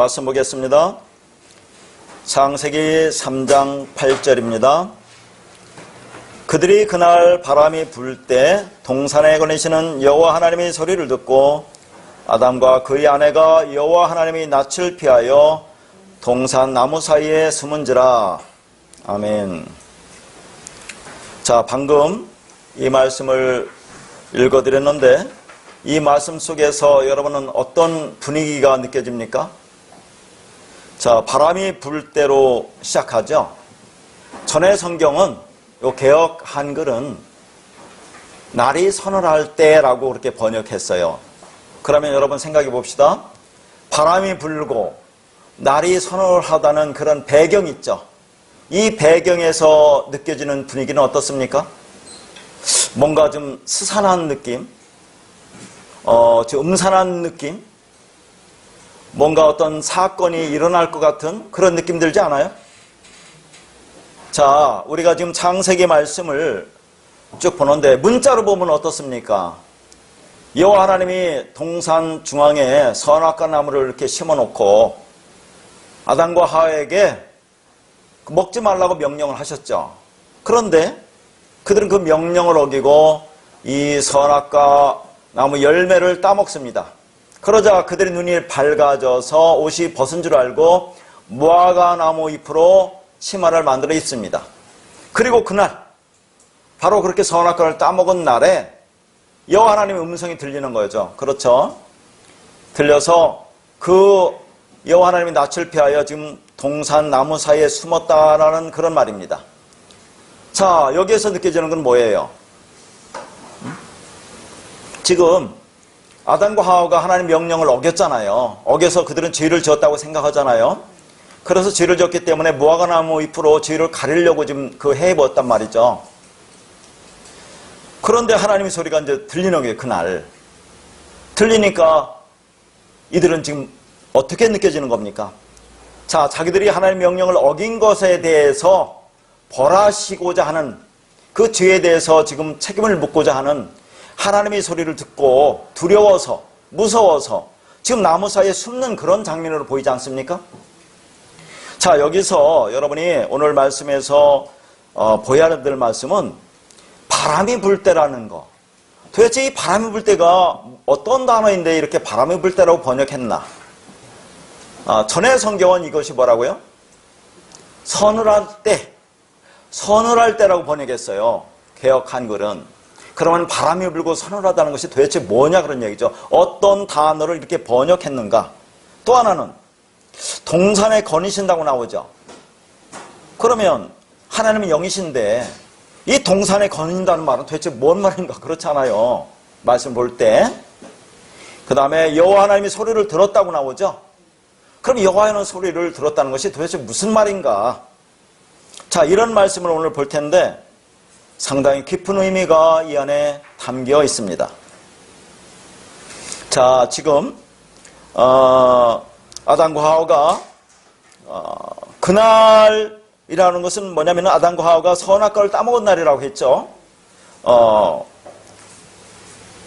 말씀 보겠습니다. 창세기 3장 8절입니다. 그들이 그날 바람이 불 때 동산에 거니시는 여호와 하나님의 소리를 듣고 아담과 그의 아내가 여호와 하나님의 낯을 피하여 동산 나무 사이에 숨은지라. 아멘. 자, 방금 이 말씀을 읽어드렸는데 이 말씀 속에서 여러분은 어떤 분위기가 느껴집니까? 자, 바람이 불 때로 시작하죠. 전에 성경은 요 개역 한글은 날이 서늘할 때라고 그렇게 번역했어요. 그러면 여러분 생각해 봅시다. 바람이 불고 날이 서늘하다는 그런 배경 있죠. 이 배경에서 느껴지는 분위기는 어떻습니까? 뭔가 좀 스산한 느낌, 좀 음산한 느낌, 뭔가 어떤 사건이 일어날 것 같은 그런 느낌 들지 않아요? 자, 우리가 지금 창세기 말씀을 쭉 보는데 문자로 보면 어떻습니까? 여호와 하나님이 동산 중앙에 선악과 나무를 이렇게 심어놓고 아담과 하와에게 먹지 말라고 명령을 하셨죠. 그런데 그들은 그 명령을 어기고 이 선악과 나무 열매를 따먹습니다. 그러자 그들의 눈이 밝아져서 옷이 벗은 줄 알고 무화과 나무 잎으로 치마를 만들어 입습니다. 그리고 그날 바로 그렇게 선악과를 따먹은 날에 여호와 하나님의 음성이 들리는 거죠. 그렇죠? 들려서 그 여호와 하나님의 낯을 피하여 지금 동산 나무 사이에 숨었다라는 그런 말입니다. 자, 여기에서 느껴지는 건 뭐예요? 지금 아담과 하와가 하나님 명령을 어겼잖아요. 어겨서 그들은 죄를 지었다고 생각하잖아요. 그래서 죄를 지었기 때문에 무화과 나무 잎으로 죄를 가리려고 지금 그 해입었단 말이죠. 그런데 하나님의 소리가 이제 들리는 거예요, 그날. 들리니까 이들은 지금 어떻게 느껴지는 겁니까? 자, 자기들이 하나님의 명령을 어긴 것에 대해서 벌하시고자 하는 그 죄에 대해서 지금 책임을 묻고자 하는 하나님의 소리를 듣고 두려워서, 무서워서 지금 나무 사이에 숨는 그런 장면으로 보이지 않습니까? 자, 여기서 여러분이 오늘 말씀에서 보여야 될 말씀은 바람이 불 때라는 거. 도대체 이 바람이 불 때가 어떤 단어인데 이렇게 바람이 불 때라고 번역했나? 전에 성경은 이것이 뭐라고요? 서늘할 때, 서늘할 때라고 번역했어요. 개역 한글은. 그러면 바람이 불고 서늘하다는 것이 도대체 뭐냐 그런 얘기죠. 어떤 단어를 이렇게 번역했는가? 또 하나는 동산에 거니신다고 나오죠. 그러면 하나님은 영이신데 이 동산에 거닌다는 말은 도대체 뭔 말인가? 그렇잖아요. 말씀 볼 때. 그 다음에 여호와 하나님이 소리를 들었다고 나오죠. 그럼 여호와의 소리를 들었다는 것이 도대체 무슨 말인가? 자, 이런 말씀을 오늘 볼 텐데 상당히 깊은 의미가 이 안에 담겨 있습니다. 자, 지금 아담과 하와가 그날이라는 것은 뭐냐면 아담과 하와가 선악과를 따먹은 날이라고 했죠.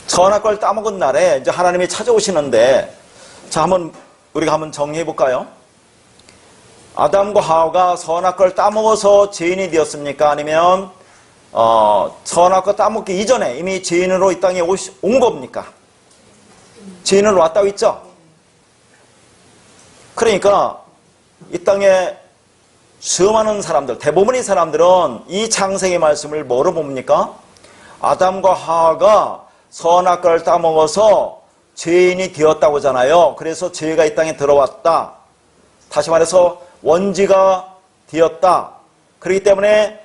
선악과를 따먹은 날에 이제 하나님이 찾아오시는데, 자, 우리가 한번 정리해 볼까요? 아담과 하와가 선악과를 따먹어서 죄인이 되었습니까? 아니면 선악과 따먹기 이전에 이미 죄인으로 이 땅에 온 겁니까? 죄인으로 왔다고 했죠? 그러니까 이 땅에 수많은 사람들, 대부분의 사람들은 이 창세기 말씀을 뭐로 봅니까? 아담과 하와가 선악과를 따먹어서 죄인이 되었다고 하잖아요. 그래서 죄가 이 땅에 들어왔다. 다시 말해서 원죄가 되었다. 그렇기 때문에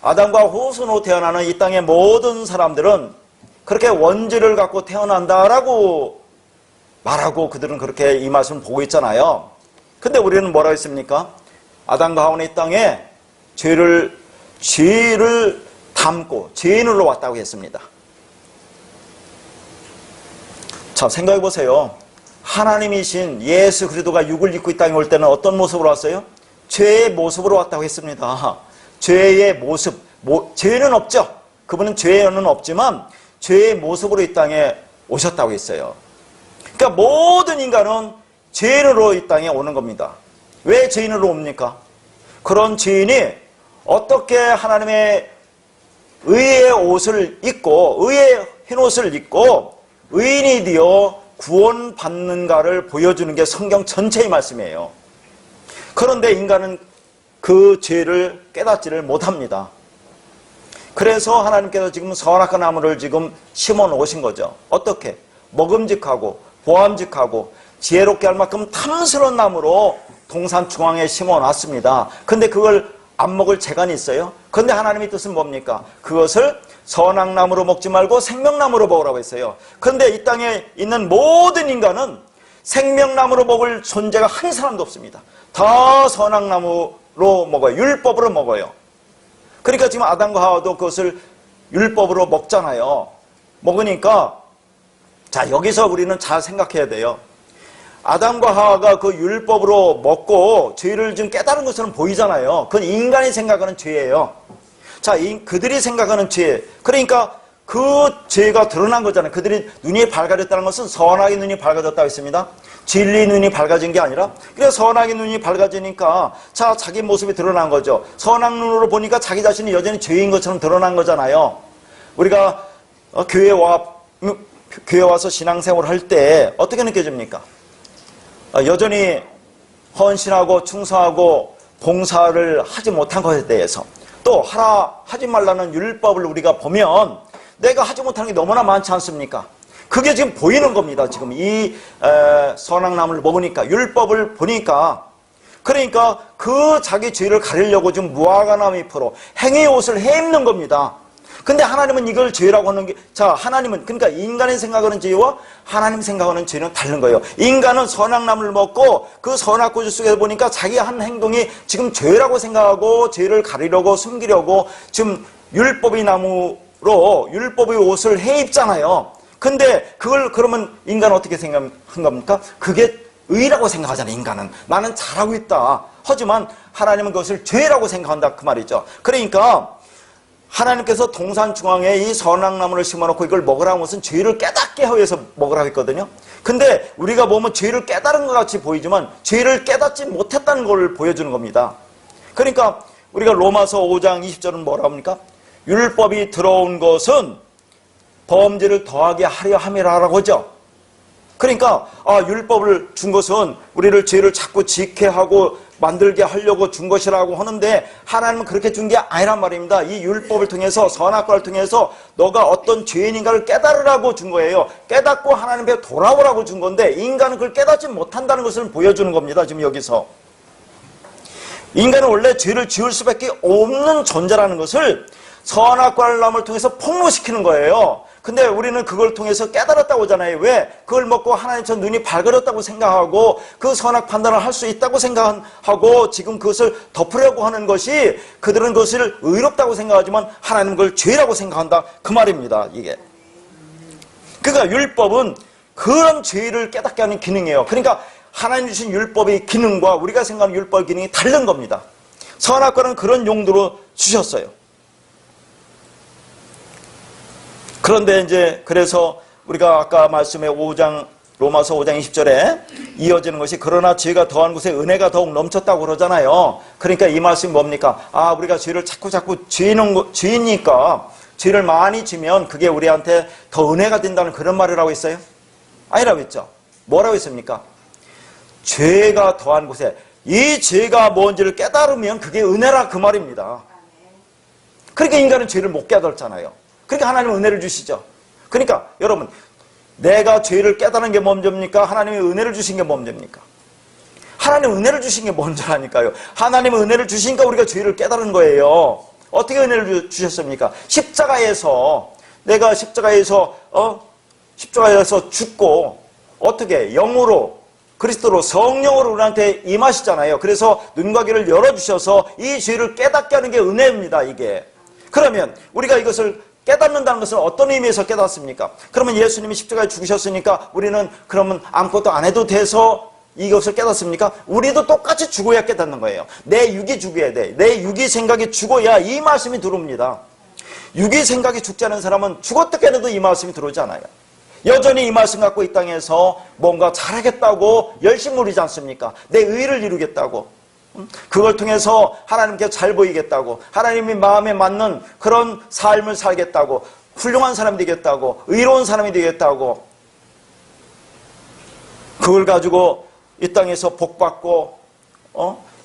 아담과 후손으로 태어나는 이 땅의 모든 사람들은 그렇게 원죄를 갖고 태어난다라고 말하고 그들은 그렇게 이 말씀을 보고 있잖아요. 근데 우리는 뭐라고 했습니까? 아담과 하와는 이 땅에 죄를 담고 죄인으로 왔다고 했습니다. 자, 생각해 보세요. 하나님이신 예수 그리스도가 육을 입고 이 땅에 올 때는 어떤 모습으로 왔어요? 죄의 모습으로 왔다고 했습니다. 죄의 모습, 죄는 없죠. 그분은 죄는 없지만 죄의 모습으로 이 땅에 오셨다고 했어요. 그러니까 모든 인간은 죄인으로 이 땅에 오는 겁니다. 왜 죄인으로 옵니까? 그런 죄인이 어떻게 하나님의 의의 옷을 입고 의의 흰옷을 입고 의인이 되어 구원받는가를 보여주는 게 성경 전체의 말씀이에요. 그런데 인간은 그 죄를 깨닫지를 못합니다. 그래서 하나님께서 지금 선악과 나무를 지금 심어 놓으신 거죠. 어떻게? 먹음직하고 보암직하고 지혜롭게 할 만큼 탐스러운 나무로 동산 중앙에 심어 놨습니다. 근데 그걸 안 먹을 재간이 있어요? 근데 하나님의 뜻은 뭡니까? 그것을 선악나무로 먹지 말고 생명나무로 먹으라고 했어요. 근데 이 땅에 있는 모든 인간은 생명나무로 먹을 존재가 한 사람도 없습니다. 다 선악나무로 먹어요. 율법으로 먹어요. 그러니까 지금 아담과 하와도 그것을 율법으로 먹잖아요. 먹으니까 자, 여기서 우리는 잘 생각해야 돼요. 아담과 하와가 그 율법으로 먹고 죄를 좀 깨달은 것처럼 보이잖아요. 그건 인간이 생각하는 죄예요. 자, 그들이 생각하는 죄. 그러니까 그 죄가 드러난 거잖아요. 그들이 눈이 밝아졌다는 것은 선악의 눈이 밝아졌다고 했습니다. 진리 눈이 밝아진 게 아니라. 그래서 선악의 눈이 밝아지니까 자, 자기 모습이 드러난 거죠. 선악 눈으로 보니까 자기 자신이 여전히 죄인 것처럼 드러난 거잖아요. 우리가 교회 와서 신앙생활을 할 때 어떻게 느껴집니까? 여전히 헌신하고 충성하고 봉사를 하지 못한 것에 대해서 또 하지 말라는 율법을 우리가 보면 내가 하지 못하는 게 너무나 많지 않습니까? 그게 지금 보이는 겁니다. 지금 이 선악나무를 먹으니까 율법을 보니까 그러니까 그 자기 죄를 가리려고 지금 무화과나무 잎으로 행위의 옷을 해입는 겁니다. 근데 하나님은 이걸 죄라고 하는 게, 자, 하나님은, 그러니까 인간이 생각하는 죄와 하나님 생각하는 죄는 다른 거예요. 인간은 선악나무를 먹고 그 선악고지 속에서 보니까 자기 한 행동이 지금 죄라고 생각하고 죄를 가리려고 숨기려고 지금 율법의 나무로 율법의 옷을 해입잖아요. 근데 그걸 그러면 인간은 어떻게 생각한 겁니까? 그게 의라고 생각하잖아요, 인간은. 나는 잘하고 있다. 하지만 하나님은 그것을 죄라고 생각한다. 그 말이죠. 그러니까 하나님께서 동산 중앙에 이 선악나무를 심어놓고 이걸 먹으라는 것은 죄를 깨닫게 하기 위해서 먹으라고 했거든요. 근데 우리가 보면 죄를 깨달은 것 같이 보이지만 죄를 깨닫지 못했다는 걸 보여주는 겁니다. 그러니까 우리가 로마서 5장 20절은 뭐라 합니까? 율법이 들어온 것은 범죄를 더하게 하려 함이라고 하죠. 그러니까 율법을 준 것은 우리를 죄를 자꾸 지게 하고 만들게 하려고 준 것이라고 하는데 하나님은 그렇게 준 게 아니란 말입니다. 이 율법을 통해서 선악과를 통해서 너가 어떤 죄인인가를 깨달으라고 준 거예요. 깨닫고 하나님 앞에 돌아오라고 준 건데 인간은 그걸 깨닫지 못한다는 것을 보여주는 겁니다. 지금 여기서 인간은 원래 죄를 지을 수밖에 없는 존재라는 것을 선악과를 나무를 통해서 폭로시키는 거예요. 근데 우리는 그걸 통해서 깨달았다고 하잖아요. 왜? 그걸 먹고 하나님 저 눈이 밝아졌다고 생각하고 그 선악 판단을 할 수 있다고 생각하고 지금 그것을 덮으려고 하는 것이 그들은 그것을 의롭다고 생각하지만 하나님은 그걸 죄라고 생각한다. 그 말입니다. 이게. 그러니까 율법은 그런 죄를 깨닫게 하는 기능이에요. 그러니까 하나님 주신 율법의 기능과 우리가 생각하는 율법의 기능이 다른 겁니다. 선악과는 그런 용도로 주셨어요. 그런데 이제 그래서 우리가 아까 말씀에 로마서 5장 20절에 이어지는 것이 그러나 죄가 더한 곳에 은혜가 더욱 넘쳤다고 그러잖아요. 그러니까 이 말씀이 뭡니까? 우리가 죄를 자꾸 지으니까 죄를 많이 지면 그게 우리한테 더 은혜가 된다는 그런 말이라고 했어요? 아니라고 했죠. 뭐라고 했습니까? 죄가 더한 곳에 이 죄가 뭔지를 깨달으면 그게 은혜라 그 말입니다. 그러니까 인간은 죄를 못 깨달았잖아요. 그러니까 하나님은 은혜를 주시죠. 그러니까 여러분 내가 죄를 깨달은 게 먼저입니까? 하나님이 은혜를 주신 게 먼저입니까? 하나님 은혜를 주신 게 먼저라니까요. 하나님은 은혜를 주시니까 우리가 죄를 깨달은 거예요. 어떻게 은혜를 주셨습니까? 십자가에서 내가 십자가에서 죽고 어떻게 영으로 그리스도로 성령으로 우리한테 임하시잖아요. 그래서 눈과 귀를 열어주셔서 이 죄를 깨닫게 하는 게 은혜입니다. 이게. 그러면 우리가 이것을 깨닫는다는 것은 어떤 의미에서 깨닫습니까? 그러면 예수님이 십자가에 죽으셨으니까 우리는 그러면 아무것도 안 해도 돼서 이것을 깨닫습니까? 우리도 똑같이 죽어야 깨닫는 거예요. 내 육이 죽어야 돼. 내 육이 생각이 죽어야 이 말씀이 들어옵니다. 육이 생각이 죽지 않은 사람은 죽었다 깨어나도 이 말씀이 들어오지 않아요. 여전히 이 말씀 갖고 이 땅에서 뭔가 잘하겠다고 열심히 누리지 않습니까? 내 의를 이루겠다고, 그걸 통해서 하나님께 잘 보이겠다고, 하나님이 마음에 맞는 그런 삶을 살겠다고, 훌륭한 사람이 되겠다고, 의로운 사람이 되겠다고, 그걸 가지고 이 땅에서 복받고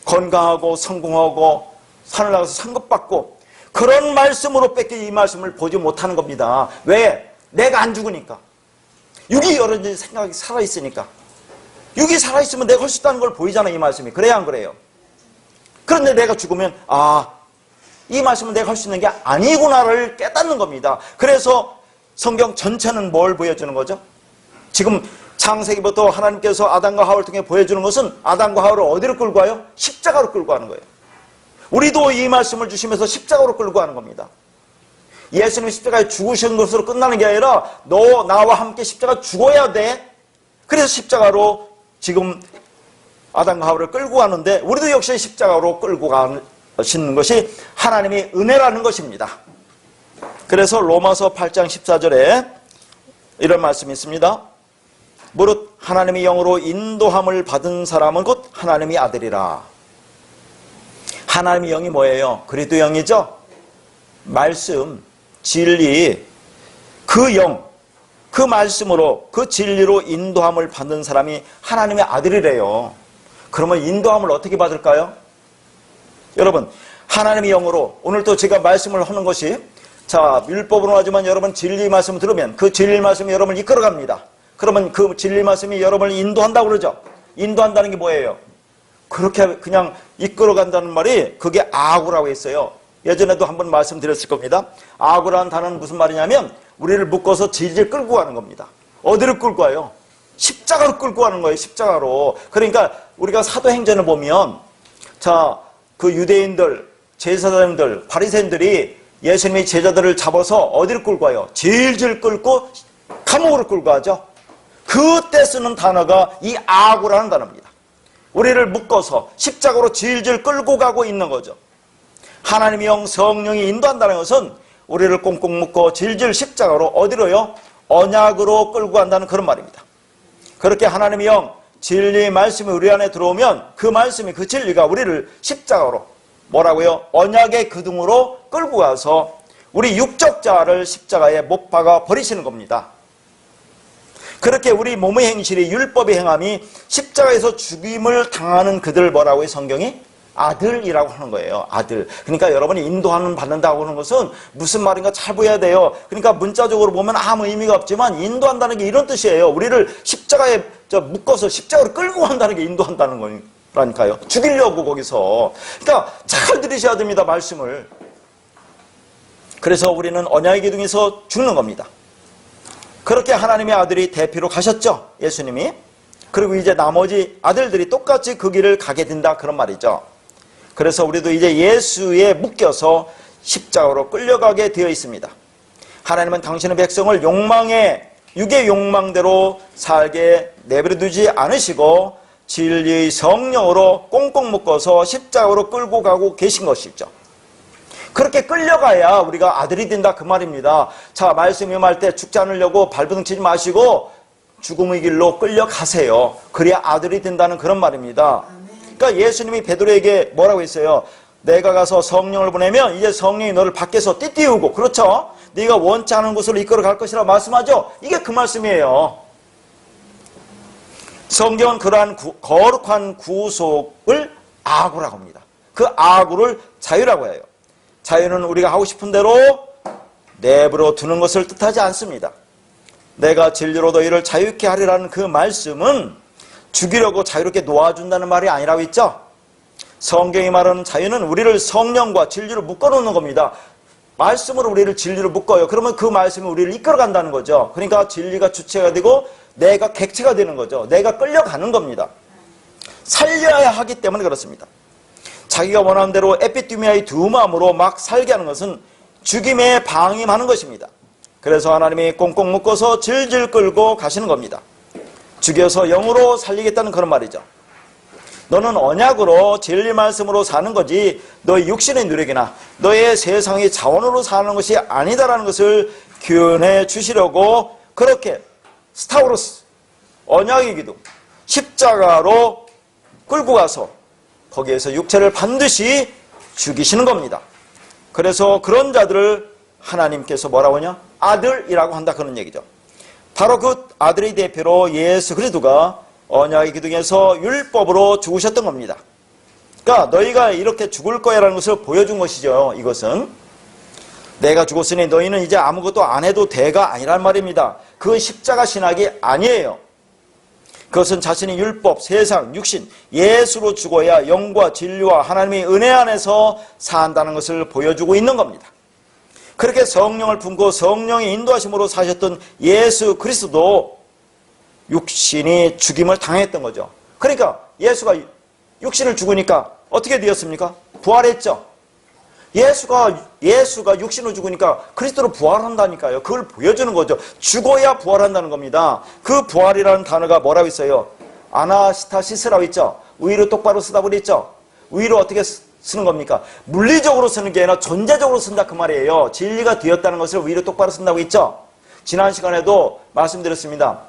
건강하고 성공하고 산을 나가서 상급받고, 그런 말씀으로 뺏기 이 말씀을 보지 못하는 겁니다. 왜? 내가 안 죽으니까. 육이 여러분의 생각이 살아있으니까. 육이 살아있으면 내가 할 수 있다는 걸 보이잖아요, 이 말씀이. 그래야 안 그래요? 그런데 내가 죽으면 이 말씀은 내가 할 수 있는 게 아니구나를 깨닫는 겁니다. 그래서 성경 전체는 뭘 보여주는 거죠? 지금 창세기부터 하나님께서 아담과 하와를 통해 보여주는 것은 아담과 하와를 어디로 끌고 가요? 십자가로 끌고 가는 거예요. 우리도 이 말씀을 주시면서 십자가로 끌고 가는 겁니다. 예수님이 십자가에 죽으신 것으로 끝나는 게 아니라 너 나와 함께 십자가 죽어야 돼. 그래서 십자가로 지금 아담과 하와를 끌고 가는데, 우리도 역시 십자가로 끌고 가시는 것이 하나님의 은혜라는 것입니다. 그래서 로마서 8장 14절에 이런 말씀이 있습니다. 무릇 하나님의 영으로 인도함을 받은 사람은 곧 하나님의 아들이라. 하나님의 영이 뭐예요? 그리스도 영이죠? 말씀, 진리, 그 영, 그 말씀으로, 그 진리로 인도함을 받는 사람이 하나님의 아들이래요. 그러면 인도함을 어떻게 받을까요? 여러분, 하나님의 영으로, 오늘 또 제가 말씀을 하는 것이, 자, 율법으로 하지만 여러분 진리 말씀을 들으면 그 진리 말씀이 여러분을 이끌어갑니다. 그러면 그 진리 말씀이 여러분을 인도한다고 그러죠. 인도한다는 게 뭐예요? 그렇게 그냥 이끌어간다는 말이 그게 아구라고 했어요. 예전에도 한번 말씀드렸을 겁니다. 아구라는 단어는 무슨 말이냐면 우리를 묶어서 질질 끌고 가는 겁니다. 어디를 끌고 가요? 십자가로 끌고 가는 거예요. 십자가로. 그러니까 우리가 사도행전을 보면, 자, 그 유대인들, 제사장들, 바리새인들이 예수님의 제자들을 잡아서 어디를 끌고 가요? 질질 끌고 감옥으로 끌고 가죠. 그때 쓰는 단어가 이 아구라는 단어입니다. 우리를 묶어서 십자가로 질질 끌고 가고 있는 거죠. 하나님의 영, 성령이 인도한다는 것은 우리를 꽁꽁 묶어 질질 십자가로 어디로요? 언약으로 끌고 간다는 그런 말입니다. 그렇게 하나님의 영, 진리의 말씀이 우리 안에 들어오면 그 말씀이, 그 진리가 우리를 십자가로, 뭐라고요? 언약의 기둥으로 끌고 가서 우리 육적 자아를 십자가에 못 박아 버리시는 겁니다. 그렇게 우리 몸의 행실이, 율법의 행함이 십자가에서 죽임을 당하는 그들, 뭐라고요? 성경이? 아들이라고 하는 거예요. 아들. 그러니까 여러분이 인도하는 받는다고 하는 것은 무슨 말인가 잘 보여야 돼요. 그러니까 문자적으로 보면 아무 의미가 없지만 인도한다는 게 이런 뜻이에요. 우리를 십자가에 묶어서 십자가로 끌고 간다는 게 인도한다는 거라니까요. 죽이려고 거기서. 그러니까 잘 들으셔야 됩니다, 말씀을. 그래서 우리는 언약의 기둥에서 죽는 겁니다. 그렇게 하나님의 아들이 대피로 가셨죠, 예수님이. 그리고 이제 나머지 아들들이 똑같이 그 길을 가게 된다, 그런 말이죠. 그래서 우리도 이제 예수에 묶여서 십자가로 끌려가게 되어 있습니다. 하나님은 당신의 백성을 육의 욕망대로 살게 내버려두지 않으시고 진리의 성령으로 꽁꽁 묶어서 십자가로 끌고 가고 계신 것이죠. 그렇게 끌려가야 우리가 아들이 된다, 그 말입니다. 자, 말씀 임할 때 죽지 않으려고 발버둥 치지 마시고 죽음의 길로 끌려가세요. 그래야 아들이 된다는 그런 말입니다. 그러니까 예수님이 베드로에게 뭐라고 했어요? 내가 가서 성령을 보내면 이제 성령이 너를 밖에서 띠띠우고, 그렇죠? 네가 원치 않은 곳으로 이끌어 갈 것이라 말씀하죠. 이게 그 말씀이에요. 성경은 그러한 거룩한 구속을 아구라고 합니다. 그 아구를 자유라고 해요. 자유는 우리가 하고 싶은 대로 내버려 두는 것을 뜻하지 않습니다. 내가 진리로 너희를 자유케 하리라는 그 말씀은 죽이려고 자유롭게 놓아준다는 말이 아니라고 했죠. 성경이 말하는 자유는 우리를 성령과 진리로 묶어놓는 겁니다. 말씀으로 우리를 진리로 묶어요. 그러면 그 말씀이 우리를 이끌어간다는 거죠. 그러니까 진리가 주체가 되고 내가 객체가 되는 거죠. 내가 끌려가는 겁니다. 살려야 하기 때문에 그렇습니다. 자기가 원하는 대로 에피투미아의 두 마음으로 막 살게 하는 것은 죽임에 방임하는 것입니다. 그래서 하나님이 꽁꽁 묶어서 질질 끌고 가시는 겁니다. 죽여서 영으로 살리겠다는 그런 말이죠. 너는 언약으로 진리 말씀으로 사는 거지 너의 육신의 누력이나 너의 세상의 자원으로 사는 것이 아니다라는 것을 교훈해 주시려고 그렇게 스타우로스, 언약의 기둥, 십자가로 끌고 가서 거기에서 육체를 반드시 죽이시는 겁니다. 그래서 그런 자들을 하나님께서 뭐라고 하냐? 아들이라고 한다, 그런 얘기죠. 바로 그 아들의 대표로 예수 그리스도가 언약의 기둥에서 율법으로 죽으셨던 겁니다. 그러니까 너희가 이렇게 죽을 거야라는 것을 보여준 것이죠. 이것은 내가 죽었으니 너희는 이제 아무것도 안 해도 돼가 아니란 말입니다. 그건 십자가 신학이 아니에요. 그것은 자신이 율법, 세상, 육신, 예수로 죽어야 영과 진리와 하나님의 은혜 안에서 산다는 것을 보여주고 있는 겁니다. 그렇게 성령을 품고 성령의 인도하심으로 사셨던 예수 그리스도도 육신이 죽임을 당했던 거죠. 그러니까 예수가 육신을 죽으니까 어떻게 되었습니까? 부활했죠. 예수가 육신을 죽으니까 그리스도로 부활한다니까요. 그걸 보여주는 거죠. 죽어야 부활한다는 겁니다. 그 부활이라는 단어가 뭐라고 있어요? 아나스타시스라고 있죠. 의로 똑바로 쓰다 그랬죠. 의로 어떻게 쓰는 겁니까? 물리적으로 쓰는 게 아니라 존재적으로 쓴다, 그 말이에요. 진리가 되었다는 것을 의로 똑바로 쓴다고 했죠. 지난 시간에도 말씀드렸습니다.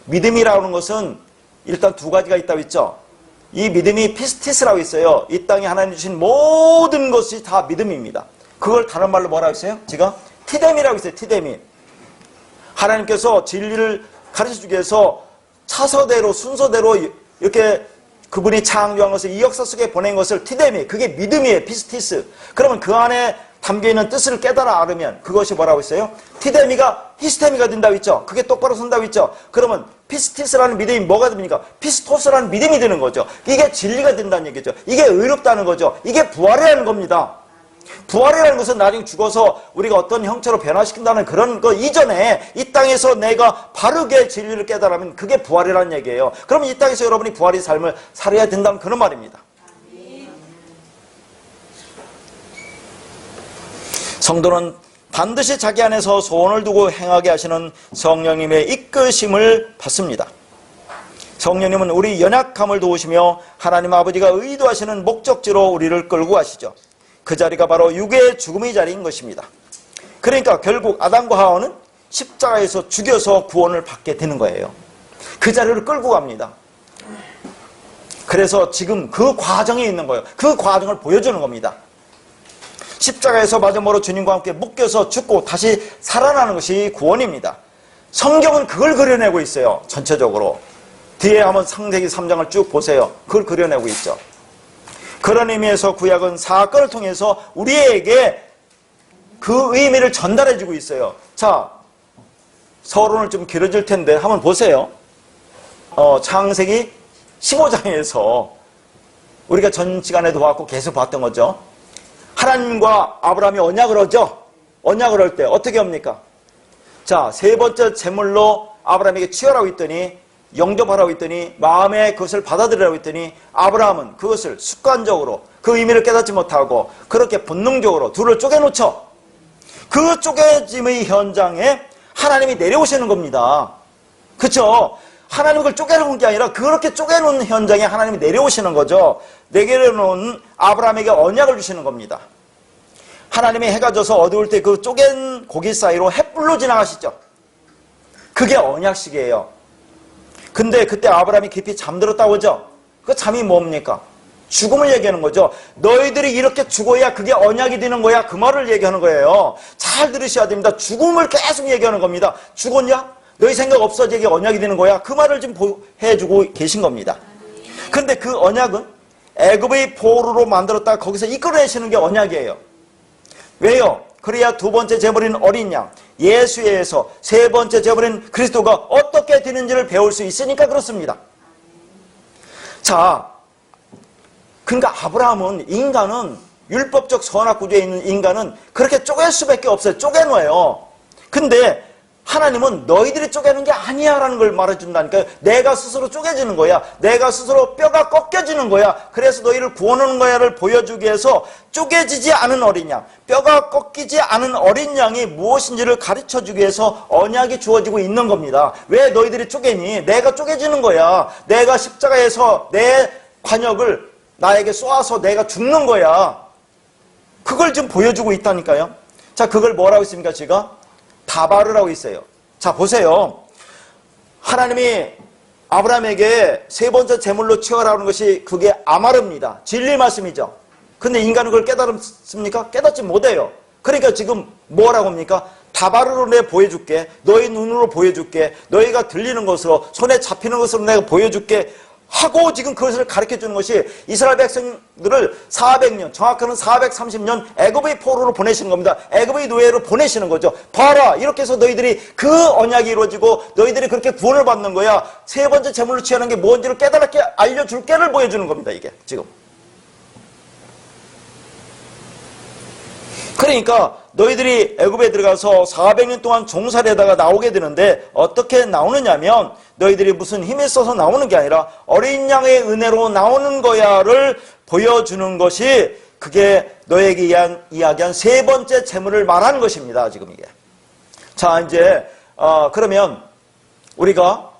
믿음이라는 것은 일단 두 가지가 있다고 했죠. 이 믿음이 피스티스라고 있어요. 이 땅에 하나님 주신 모든 것이 다 믿음입니다. 그걸 다른 말로 뭐라고 했어요? 제가 티데미라고 했어요. 티데미. 하나님께서 진리를 가르쳐주기 위해서 차서대로 순서대로 이렇게 그분이 창조한 것을 이 역사 속에 보낸 것을 티데미, 그게 믿음이에요. 피스티스. 그러면 그 안에 담겨있는 뜻을 깨달아 알으면 그것이 뭐라고 했어요? 티데미가 히스테미가 된다고 했죠. 그게 똑바로 선다고 했죠. 그러면 피스티스라는 믿음이 뭐가 됩니까? 피스토스라는 믿음이 되는 거죠. 이게 진리가 된다는 얘기죠. 이게 의롭다는 거죠. 이게 부활이라는 겁니다. 부활이라는 것은 나중에 죽어서 우리가 어떤 형체로 변화시킨다는 그런 거 이전에 이 땅에서 내가 바르게 진리를 깨달으면 그게 부활이라는 얘기예요. 그러면 이 땅에서 여러분이 부활의 삶을 살아야 된다는 그런 말입니다. 성도는 반드시 자기 안에서 소원을 두고 행하게 하시는 성령님의 이끄심을 받습니다. 성령님은 우리 연약함을 도우시며 하나님 아버지가 의도하시는 목적지로 우리를 끌고 가시죠. 그 자리가 바로 육의 죽음의 자리인 것입니다. 그러니까 결국 아담과 하와는 십자가에서 죽여서 구원을 받게 되는 거예요. 그 자리를 끌고 갑니다. 그래서 지금 그 과정에 있는 거예요. 그 과정을 보여주는 겁니다. 십자가에서 마지막으로 주님과 함께 묶여서 죽고 다시 살아나는 것이 구원입니다. 성경은 그걸 그려내고 있어요. 전체적으로. 뒤에 한번 창세기 3장을 쭉 보세요. 그걸 그려내고 있죠. 그런 의미에서 구약은 사건을 통해서 우리에게 그 의미를 전달해주고 있어요. 자, 서론을 좀 길어질 텐데 한번 보세요. 창세기 15장에서 우리가 전 시간에도 봤고 계속 봤던 거죠. 하나님과 아브라함이 언약을 하죠. 언약을 할 때 어떻게 합니까? 자, 세 번째 제물로 아브라함에게 취하라고 했더니, 영접하라고 했더니, 마음에 그것을 받아들이라고 했더니 아브라함은 그것을 습관적으로 그 의미를 깨닫지 못하고 그렇게 본능적으로 둘을 쪼개놓죠. 그 쪼개짐의 현장에 하나님이 내려오시는 겁니다. 그렇죠? 하나님이 그걸 쪼개놓은 게 아니라 그렇게 쪼개놓은 현장에 하나님이 내려오시는 거죠. 내려놓은 아브라함에게 언약을 주시는 겁니다. 하나님이 해가 져서 어두울 때 그 쪼갠 고기 사이로 햇불로 지나가시죠. 그게 언약식이에요. 근데 그때 아브라함이 깊이 잠들었다고 하죠. 그 잠이 뭡니까? 죽음을 얘기하는 거죠. 너희들이 이렇게 죽어야 그게 언약이 되는 거야. 그 말을 얘기하는 거예요. 잘 들으셔야 됩니다. 죽음을 계속 얘기하는 겁니다. 죽었냐? 너희 생각 없어지게 언약이 되는 거야. 그 말을 지금 해주고 계신 겁니다. 근데 그 언약은 애굽의 포로로 만들었다가 거기서 이끌어내시는 게 언약이에요. 왜요? 그래야 두 번째 제물인 어린 양, 예수에 의해서 세 번째 제물인 그리스도가 어떻게 되는지를 배울 수 있으니까 그렇습니다. 자, 그러니까 아브라함은, 인간은, 율법적 선악 구조에 있는 인간은 그렇게 쪼갤 수밖에 없어요. 쪼개놓아요. 근데 하나님은 너희들이 쪼개는 게 아니야 라는 걸 말해준다니까요. 내가 스스로 쪼개지는 거야. 내가 스스로 뼈가 꺾여지는 거야. 그래서 너희를 구원하는 거야를 보여주기 위해서 쪼개지지 않은 어린 양, 뼈가 꺾이지 않은 어린 양이 무엇인지를 가르쳐주기 위해서 언약이 주어지고 있는 겁니다. 왜 너희들이 쪼개니? 내가 쪼개지는 거야. 내가 십자가에서 내 관역을 나에게 쏘아서 내가 죽는 거야. 그걸 좀 보여주고 있다니까요. 자, 그걸 뭐라고 했습니까? 제가 다바르라고 있어요. 자, 보세요. 하나님이 아브라함에게 세 번째 제물로 취하라는 것이 그게 아마르입니다. 진리 말씀이죠. 근데 인간은 그걸 깨달았습니까? 깨닫지 못해요. 그러니까 지금 뭐라고 합니까? 다바르로 내가 보여줄게. 너희 눈으로 보여줄게. 너희가 들리는 것으로, 손에 잡히는 것으로 내가 보여줄게 하고 지금 그것을 가르쳐주는 것이 이스라엘 백성들을 400년, 정확하는 430년 애굽의 포로로 보내시는 겁니다. 애굽의 노예로 보내시는 거죠. 봐라, 이렇게 해서 너희들이 그 언약이 이루어지고 너희들이 그렇게 구원을 받는 거야. 세 번째 제물로 취하는 게 뭔지를 깨달게 알려줄게를 보여주는 겁니다. 이게 지금. 그러니까 너희들이 애굽에 들어가서 400년 동안 종살이하다가 나오게 되는데 어떻게 나오느냐면 너희들이 무슨 힘이 있어서 나오는 게 아니라 어린 양의 은혜로 나오는 거야를 보여주는 것이 그게 너에게 이야기한 세 번째 제물을 말하는 것입니다. 지금 이게. 자, 이제 그러면 우리가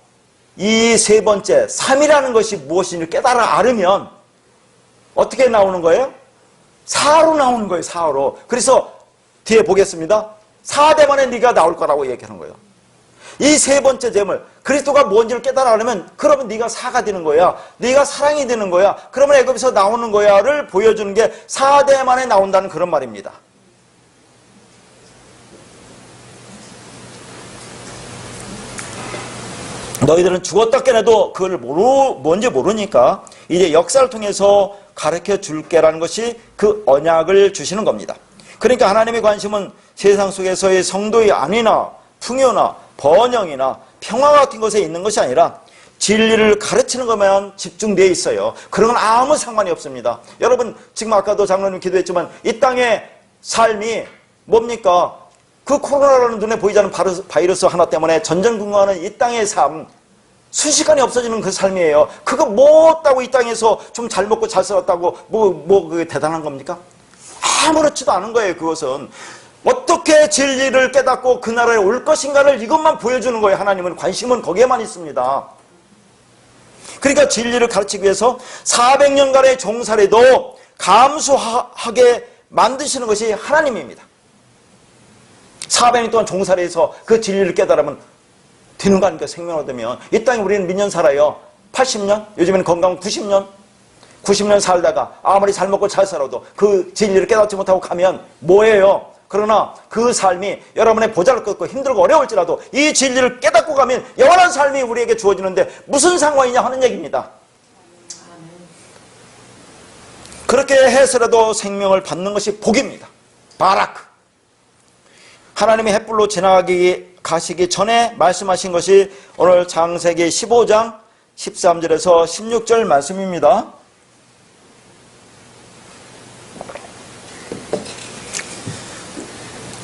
이 세 번째 3이라는 것이 무엇인지 깨달아 알으면 어떻게 나오는 거예요? 4로 나오는 거예요. 4로. 그래서 뒤에 보겠습니다. 4대 만에 네가 나올 거라고 얘기하는 거예요. 이 세 번째 제물, 그리스도가 뭔지를 깨달아 알으면 그러면 네가 4가 되는 거야. 네가 사랑이 되는 거야. 그러면 애굽에서 나오는 거야를 보여주는 게 4대 만에 나온다는 그런 말입니다. 너희들은 죽었다 깨내도 그걸 뭔지 모르니까 이제 역사를 통해서 가르쳐 줄게라는 것이 그 언약을 주시는 겁니다. 그러니까 하나님의 관심은 세상 속에서의 성도의 안위나 풍요나 번영이나 평화 같은 것에 있는 것이 아니라 진리를 가르치는 것만 집중되어 있어요. 그런 건 아무 상관이 없습니다. 여러분, 지금 아까도 장로님 기도했지만 이 땅의 삶이 뭡니까? 그 코로나라는 눈에 보이지 않는 바이러스 하나 때문에 전전긍긍하는 이 땅의 삶, 순식간에 없어지는 그 삶이에요. 그거 못다고 이 땅에서 좀 잘 먹고 잘 살았다고 그게 대단한 겁니까? 아무렇지도 않은 거예요. 그것은 어떻게 진리를 깨닫고 그 나라에 올 것인가를 이것만 보여주는 거예요. 하나님은 관심은 거기에만 있습니다. 그러니까 진리를 가르치기 위해서 400년간의 종살이도 감수하게 만드시는 것이 하나님입니다. 400년 동안 종살이해서 그 진리를 깨달으면 되는 거 아닙니까? 생명을 얻으면. 이 땅에 우리는 몇 년 살아요? 80년? 요즘에는 건강 90년? 90년 살다가 아무리 잘 먹고 잘 살아도 그 진리를 깨닫지 못하고 가면 뭐예요? 그러나 그 삶이 여러분의 보잘것 없고 힘들고 어려울지라도 이 진리를 깨닫고 가면 영원한 삶이 우리에게 주어지는데 무슨 상관이냐 하는 얘기입니다. 그렇게 해서라도 생명을 받는 것이 복입니다. 바라크. 하나님의 햇불로 가시기 전에 말씀하신 것이 오늘 창세기 15장 13절에서 16절 말씀입니다.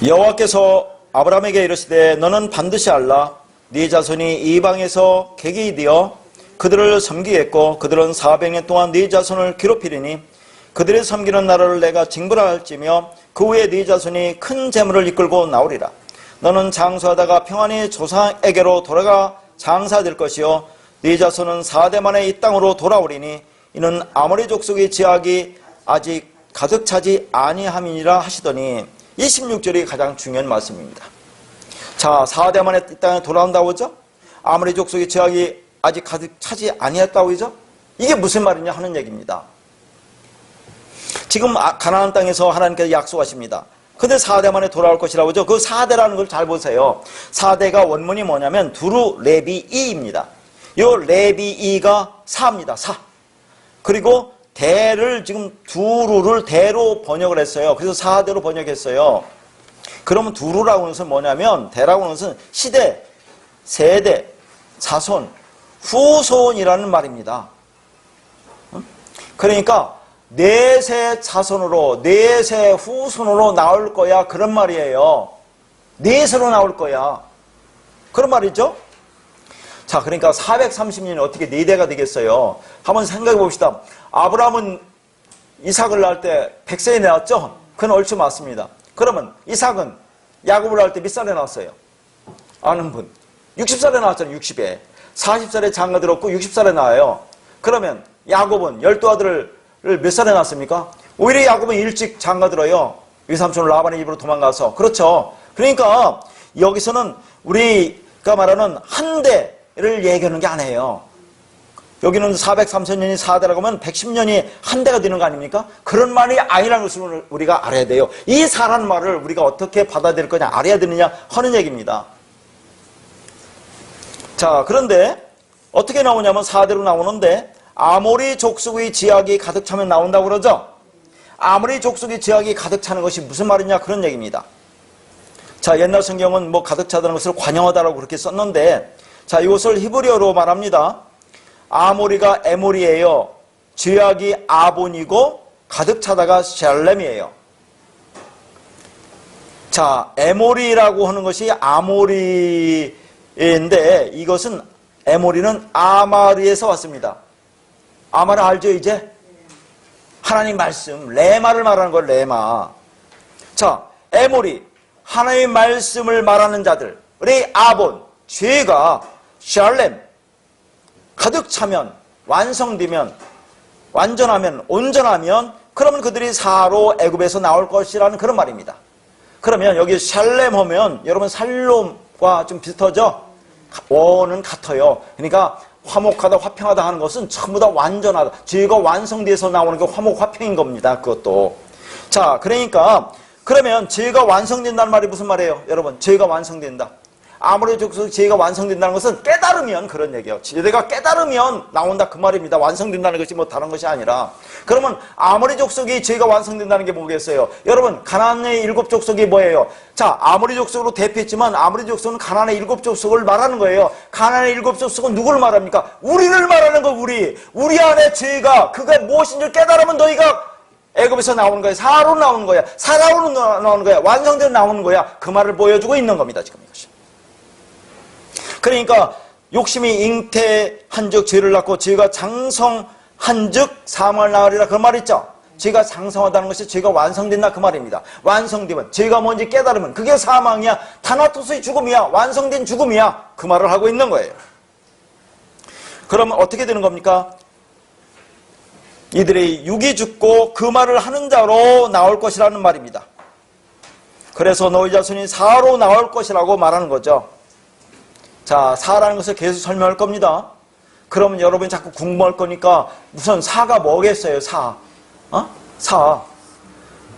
여호와께서 아브라함에게 이르시되 너는 반드시 알라 네 자손이 이방에서 객이 되어 그들을 섬기겠고 그들은 400년 동안 네 자손을 괴롭히리니 그들의 섬기는 나라를 내가 징벌할지며 그 후에 네 자손이 큰 재물을 이끌고 나오리라. 너는 장수하다가 평안히 조상에게로 돌아가 장사될 것이요 네 자손은 4대 만에 이 땅으로 돌아오리니 이는 아모리 족속의 지악이 아직 가득 차지 아니함이니라 하시더니 이 16절이 가장 중요한 말씀입니다. 자, 4대 만에 이 땅에 돌아온다고 하죠? 아모리 족속의 지악이 아직 가득 차지 아니했다고 하죠? 이게 무슨 말이냐 하는 얘기입니다. 지금 가나안 땅에서 하나님께서 약속하십니다. 근데 4대 만에 돌아올 것이라고 하죠. 그 4대라는 걸 잘 보세요. 4대가 원문이 뭐냐면 두루 레비이입니다. 요 레비이가 4입니다. 4. 그리고 대를 지금 두루를 대로 번역을 했어요. 그래서 4대로 번역했어요. 그러면 두루라고 하는 것은 뭐냐면 대라고 하는 것은 시대, 세대, 자손, 후손이라는 말입니다. 그러니까 넷의 자손으로 넷의 후손으로 나올 거야 그런 말이에요. 넷으로 나올 거야 그런 말이죠. 자, 그러니까 430년이 어떻게 4대가 되겠어요? 한번 생각해 봅시다. 아브라함은 이삭을 낳을 때 100세에 낳았죠? 그건 얼추 맞습니다. 그러면 이삭은 야곱을 낳을 때 몇 살에 낳았어요? 아는 분 60살에 낳았잖아요. 60에 40살에 장가 들었고 60살에 낳아요. 그러면 야곱은 12아들을 몇 살에 낳았습니까? 오히려 야곱은 일찍 장가 들어요. 외삼촌 라반의 집으로 도망가서. 그렇죠. 그러니까 여기서는 우리가 말하는 한 대, 얘기하는 게 아니에요. 여기는 430년이 4대라고 하면 110년이 한 대가 되는 거 아닙니까? 그런 말이 아니라는 것을 우리가 알아야 돼요. 이 사라는 말을 우리가 어떻게 받아들일 거냐, 알아야 되느냐 하는 얘기입니다. 자, 그런데 어떻게 나오냐면 4대로 나오는데 아모리 족속의 지약이 가득 차면 나온다고 그러죠. 아모리 족속의 지약이 가득 차는 것이 무슨 말이냐, 그런 얘기입니다. 자, 옛날 성경은 뭐 가득 차다는 것을 관용하다라고 그렇게 썼는데, 자, 이것을 히브리어로 말합니다. 아모리가 에모리예요. 지약이 아본이고 가득 차다가 샬렘이에요. 자, 에모리라고 하는 것이 아모리인데, 이것은 에모리는 아마르에서 왔습니다. 아마르 알죠, 이제? 하나님 말씀, 레마를 말하는 걸 레마. 자, 에모리, 하나님의 말씀을 말하는 자들, 우리 아본, 죄가 샬렘, 가득 차면, 완성되면, 완전하면, 온전하면, 그러면 그들이 사로 애굽에서 나올 것이라는 그런 말입니다. 그러면 여기 샬렘 하면 여러분 살롬과 좀 비슷하죠? 원은 같아요. 그러니까 화목하다, 화평하다 하는 것은 전부 다 완전하다. 죄가 완성돼서 나오는 게 화목, 화평인 겁니다. 그것도. 자, 그러니까 그러면 죄가 완성된다는 말이 무슨 말이에요? 여러분, 죄가 완성된다. 아모리 족속의 죄가 완성된다는 것은 깨달으면 그런 얘기예요. 내가 깨달으면 나온다 그 말입니다. 완성된다는 것이 뭐 다른 것이 아니라. 그러면 아모리 족속의 죄가 완성된다는 게 뭐겠어요? 여러분, 가나안의 7 족속이 뭐예요? 자, 아모리 족속으로 대표했지만 아모리 족속은 가나안의 7 족속을 말하는 거예요. 가나안의 7 족속은 누구를 말합니까? 우리를 말하는 거, 우리 안에 죄가 그게 무엇인지 깨달으면 너희가 애굽에서 나오는 거야. 사로 나오는 거야. 사라로 나오는 거야. 완성되어 나오는 거야. 그 말을 보여주고 있는 겁니다. 지금 이것이. 그러니까 욕심이 잉태한 즉 죄를 낳고 죄가 장성한 즉 사망을 낳으리라 그 말 있죠. 죄가 장성하다는 것이 죄가 완성된다 그 말입니다. 완성되면 죄가 뭔지 깨달으면 그게 사망이야. 타나토스의 죽음이야. 완성된 죽음이야. 그 말을 하고 있는 거예요. 그러면 어떻게 되는 겁니까? 이들의 육이 죽고 그 말을 하는 자로 나올 것이라는 말입니다. 그래서 너희 자손이 사로 나올 것이라고 말하는 거죠. 자, 사라는 것을 계속 설명할 겁니다. 그러면 여러분이 자꾸 궁금할 거니까 우선 사가 뭐겠어요, 사? 사.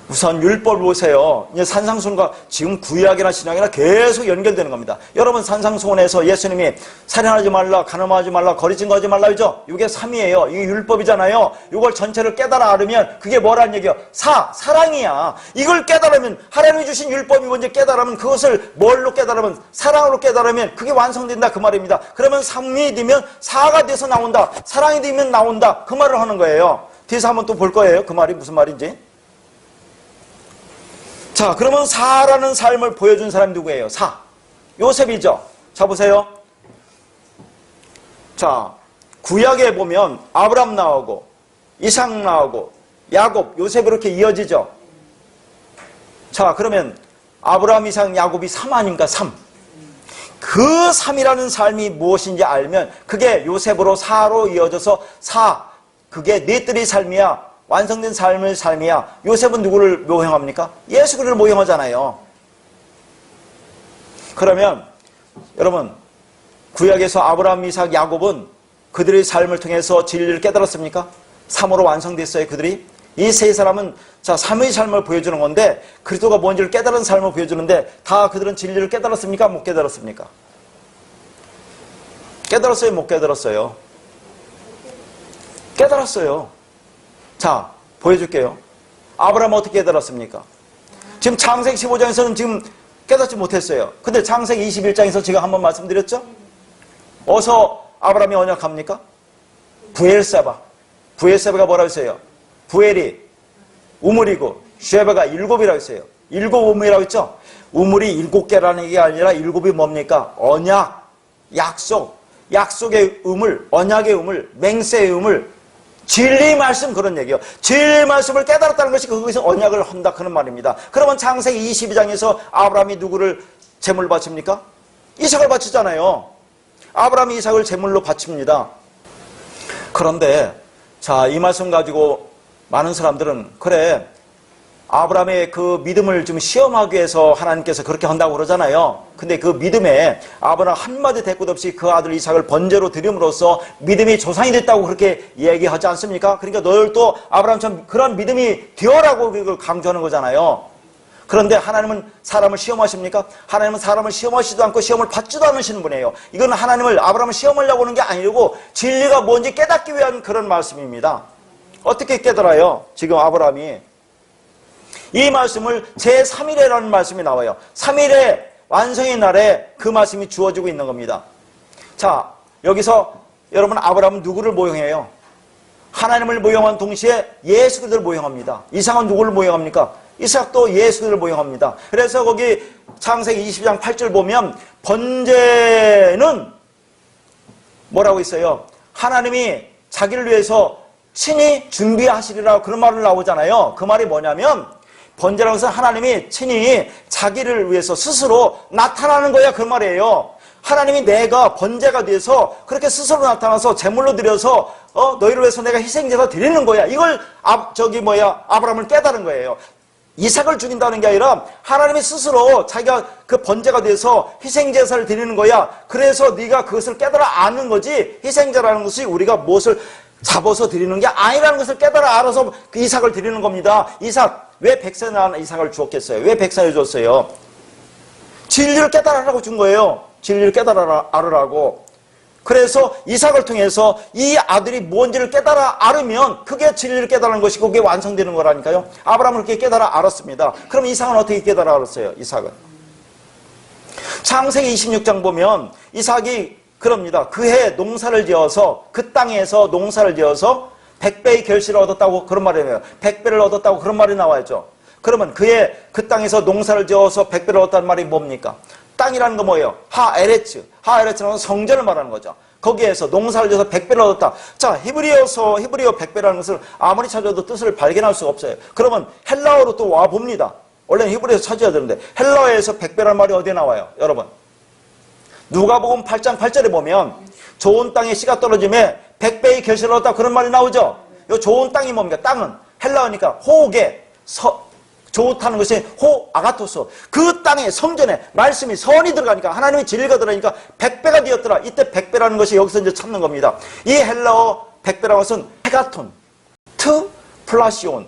우선 율법을 보세요. 이제 산상수훈과 지금 구약이나 신약이나 계속 연결되는 겁니다. 여러분, 산상수훈에서 예수님이 살인하지 말라, 간음하지 말라, 거리 증거하지 말라 그죠? 이게 3이에요. 이게 율법이잖아요. 이걸 전체를 깨달아 알으면 그게 뭐라는 얘기예요? 사랑이야. 이걸 깨달으면 하나님이 주신 율법이 먼저 깨달으면 그것을 뭘로 깨달으면 사랑으로 깨달으면 그게 완성된다 그 말입니다. 그러면 3이 되면 4가 돼서 나온다. 사랑이 되면 나온다. 그 말을 하는 거예요. 뒤에서 한번 또 볼 거예요. 그 말이 무슨 말인지. 자, 그러면 사라는 삶을 보여준 사람이 누구예요? 사. 요셉이죠. 자, 보세요. 자, 구약에 보면 아브람 나오고 이삭 나오고 야곱, 요셉 이렇게 이어지죠. 자, 그러면 아브람, 이삭, 야곱이 3 아닌가? 3. 그 3이라는 삶이 무엇인지 알면 그게 요셉으로 사로 이어져서 그게 넷들의 삶이야. 완성된 삶의 삶이야. 요셉은 누구를 모형합니까? 예수 그리스도를 모형하잖아요. 그러면 여러분, 구약에서 아브라함, 이삭, 야곱은 그들의 삶을 통해서 진리를 깨달았습니까? 3으로 완성됐어요, 그들이. 이 세 사람은 자, 3의 삶을 보여주는 건데 그리스도가 뭔지를 깨달은 삶을 보여주는데 다 그들은 진리를 깨달았습니까? 못 깨달았습니까? 깨달았어요, 못 깨달았어요? 깨달았어요. 자, 보여줄게요. 아브라함은 어떻게 깨달았습니까? 지금 창세기 15장에서는 지금 깨닫지 못했어요. 근데 창세기 21장에서 제가 한번 말씀드렸죠? 어서 아브라함이 언약합니까? 부엘세바가 뭐라고 했어요? 부엘이 우물이고 쉐바가 7이라고 했어요. 7 우물이라고 했죠? 우물이 7개라는 게 아니라 7이 뭡니까? 언약, 약속의 우물, 언약의 우물, 맹세의 우물, 진리의 말씀 그런 얘기예요. 진리의 말씀을 깨달았다는 것이 거기서 언약을 한다 그런 말입니다. 그러면 창세기 22장에서 아브라함이 누구를 제물로 바칩니까? 이삭을 바치잖아요. 아브라함이 이삭을 제물로 바칩니다. 그런데 자, 이 말씀 가지고 많은 사람들은 그래, 아브라함의 그 믿음을 좀 시험하기 위해서 하나님께서 그렇게 한다고 그러잖아요. 근데 그 믿음에 아브라함 한마디 대꾸도 없이 그 아들 이삭을 번제로 드림으로써 믿음이 조상이 됐다고 그렇게 얘기하지 않습니까? 그러니까 너희들도 아브라함처럼 그런 믿음이 되어라고 그걸 강조하는 거잖아요. 그런데 하나님은 사람을 시험하십니까? 하나님은 사람을 시험하시지도 않고 시험을 받지도 않으시는 분이에요. 이건 하나님을 아브라함을 시험하려고 하는 게 아니고 진리가 뭔지 깨닫기 위한 그런 말씀입니다. 어떻게 깨달아요? 지금 아브라함이 이 말씀을 제3일에라는 말씀이 나와요. 3일의 완성의 날에 그 말씀이 주어지고 있는 겁니다. 자, 여기서 여러분 아브라함은 누구를 모형해요? 하나님을 모형한 동시에 예수 그리스도를 모형합니다. 이삭은 누구를 모형합니까? 이삭도 예수 그리스도를 모형합니다. 그래서 거기 창세기 20장 8절 보면 번제는 뭐라고 있어요? 하나님이 자기를 위해서 친히 준비하시리라 그런 말을 나오잖아요. 그 말이 뭐냐면 번제라고 해서 하나님이 친히 자기를 위해서 스스로 나타나는 거야 그 말이에요. 하나님이 내가 번제가 돼서 그렇게 스스로 나타나서 제물로 드려서 너희를 위해서 내가 희생제사 드리는 거야. 이걸 아브라함을 깨달은 거예요. 이삭을 죽인다는 게 아니라 하나님이 스스로 자기가 그 번제가 돼서 희생제사를 드리는 거야. 그래서 네가 그것을 깨달아 아는 거지 희생제라는 것이 우리가 무엇을 잡아서 드리는 게 아니라는 것을 깨달아 알아서 그 이삭을 드리는 겁니다. 이삭, 왜 백성에 낳은 이삭을 주었겠어요? 왜 백성에 줬어요? 진리를 깨달으라고 준 거예요. 진리를 깨달아 알으라고. 그래서 이삭을 통해서 이 아들이 뭔지를 깨달아 알으면 그게 진리를 깨달은 것이고 그게 완성되는 거라니까요. 아브라함은 그렇게 깨달아 알았습니다. 그럼 이삭은 어떻게 깨달아 알았어요? 이삭은 창세기 26장 보면 이삭이 그럽니다. 그해 농사를 지어서 그 땅에서 농사를 지어서 100배의 결실을 얻었다고 그런 말이 나와요. 100배를 얻었다고 그런 말이 나와야죠. 그러면 그해 그 땅에서 농사를 지어서 100배를 얻었다는 말이 뭡니까? 땅이라는 거 뭐예요? 하에레츠. 하에레츠는 성전을 말하는 거죠. 거기에서 농사를 지어서 100배를 얻었다. 자, 히브리어 100배라는 것을 아무리 찾아도 뜻을 발견할 수가 없어요. 그러면 헬라어로 또 와 봅니다. 원래는 히브리어에서 찾아야 되는데 헬라어에서 100배라는 말이 어디에 나와요? 여러분. 누가복음 8장 8절에 보면 좋은 땅에 씨가 떨어짐에 100배의 결실을 얻었다 그런 말이 나오죠. 이 좋은 땅이 뭡니까? 땅은 헬라어니까 호옥에 좋다는 것이 아가토스. 그 땅에 성전에 말씀이 선이 들어가니까 하나님의 진리가 들어가니까 100배가 되었더라. 이때 100배라는 것이 여기서 이제 찾는 겁니다. 이 헬라어 100배라는 것은 헤가톤, 플라시온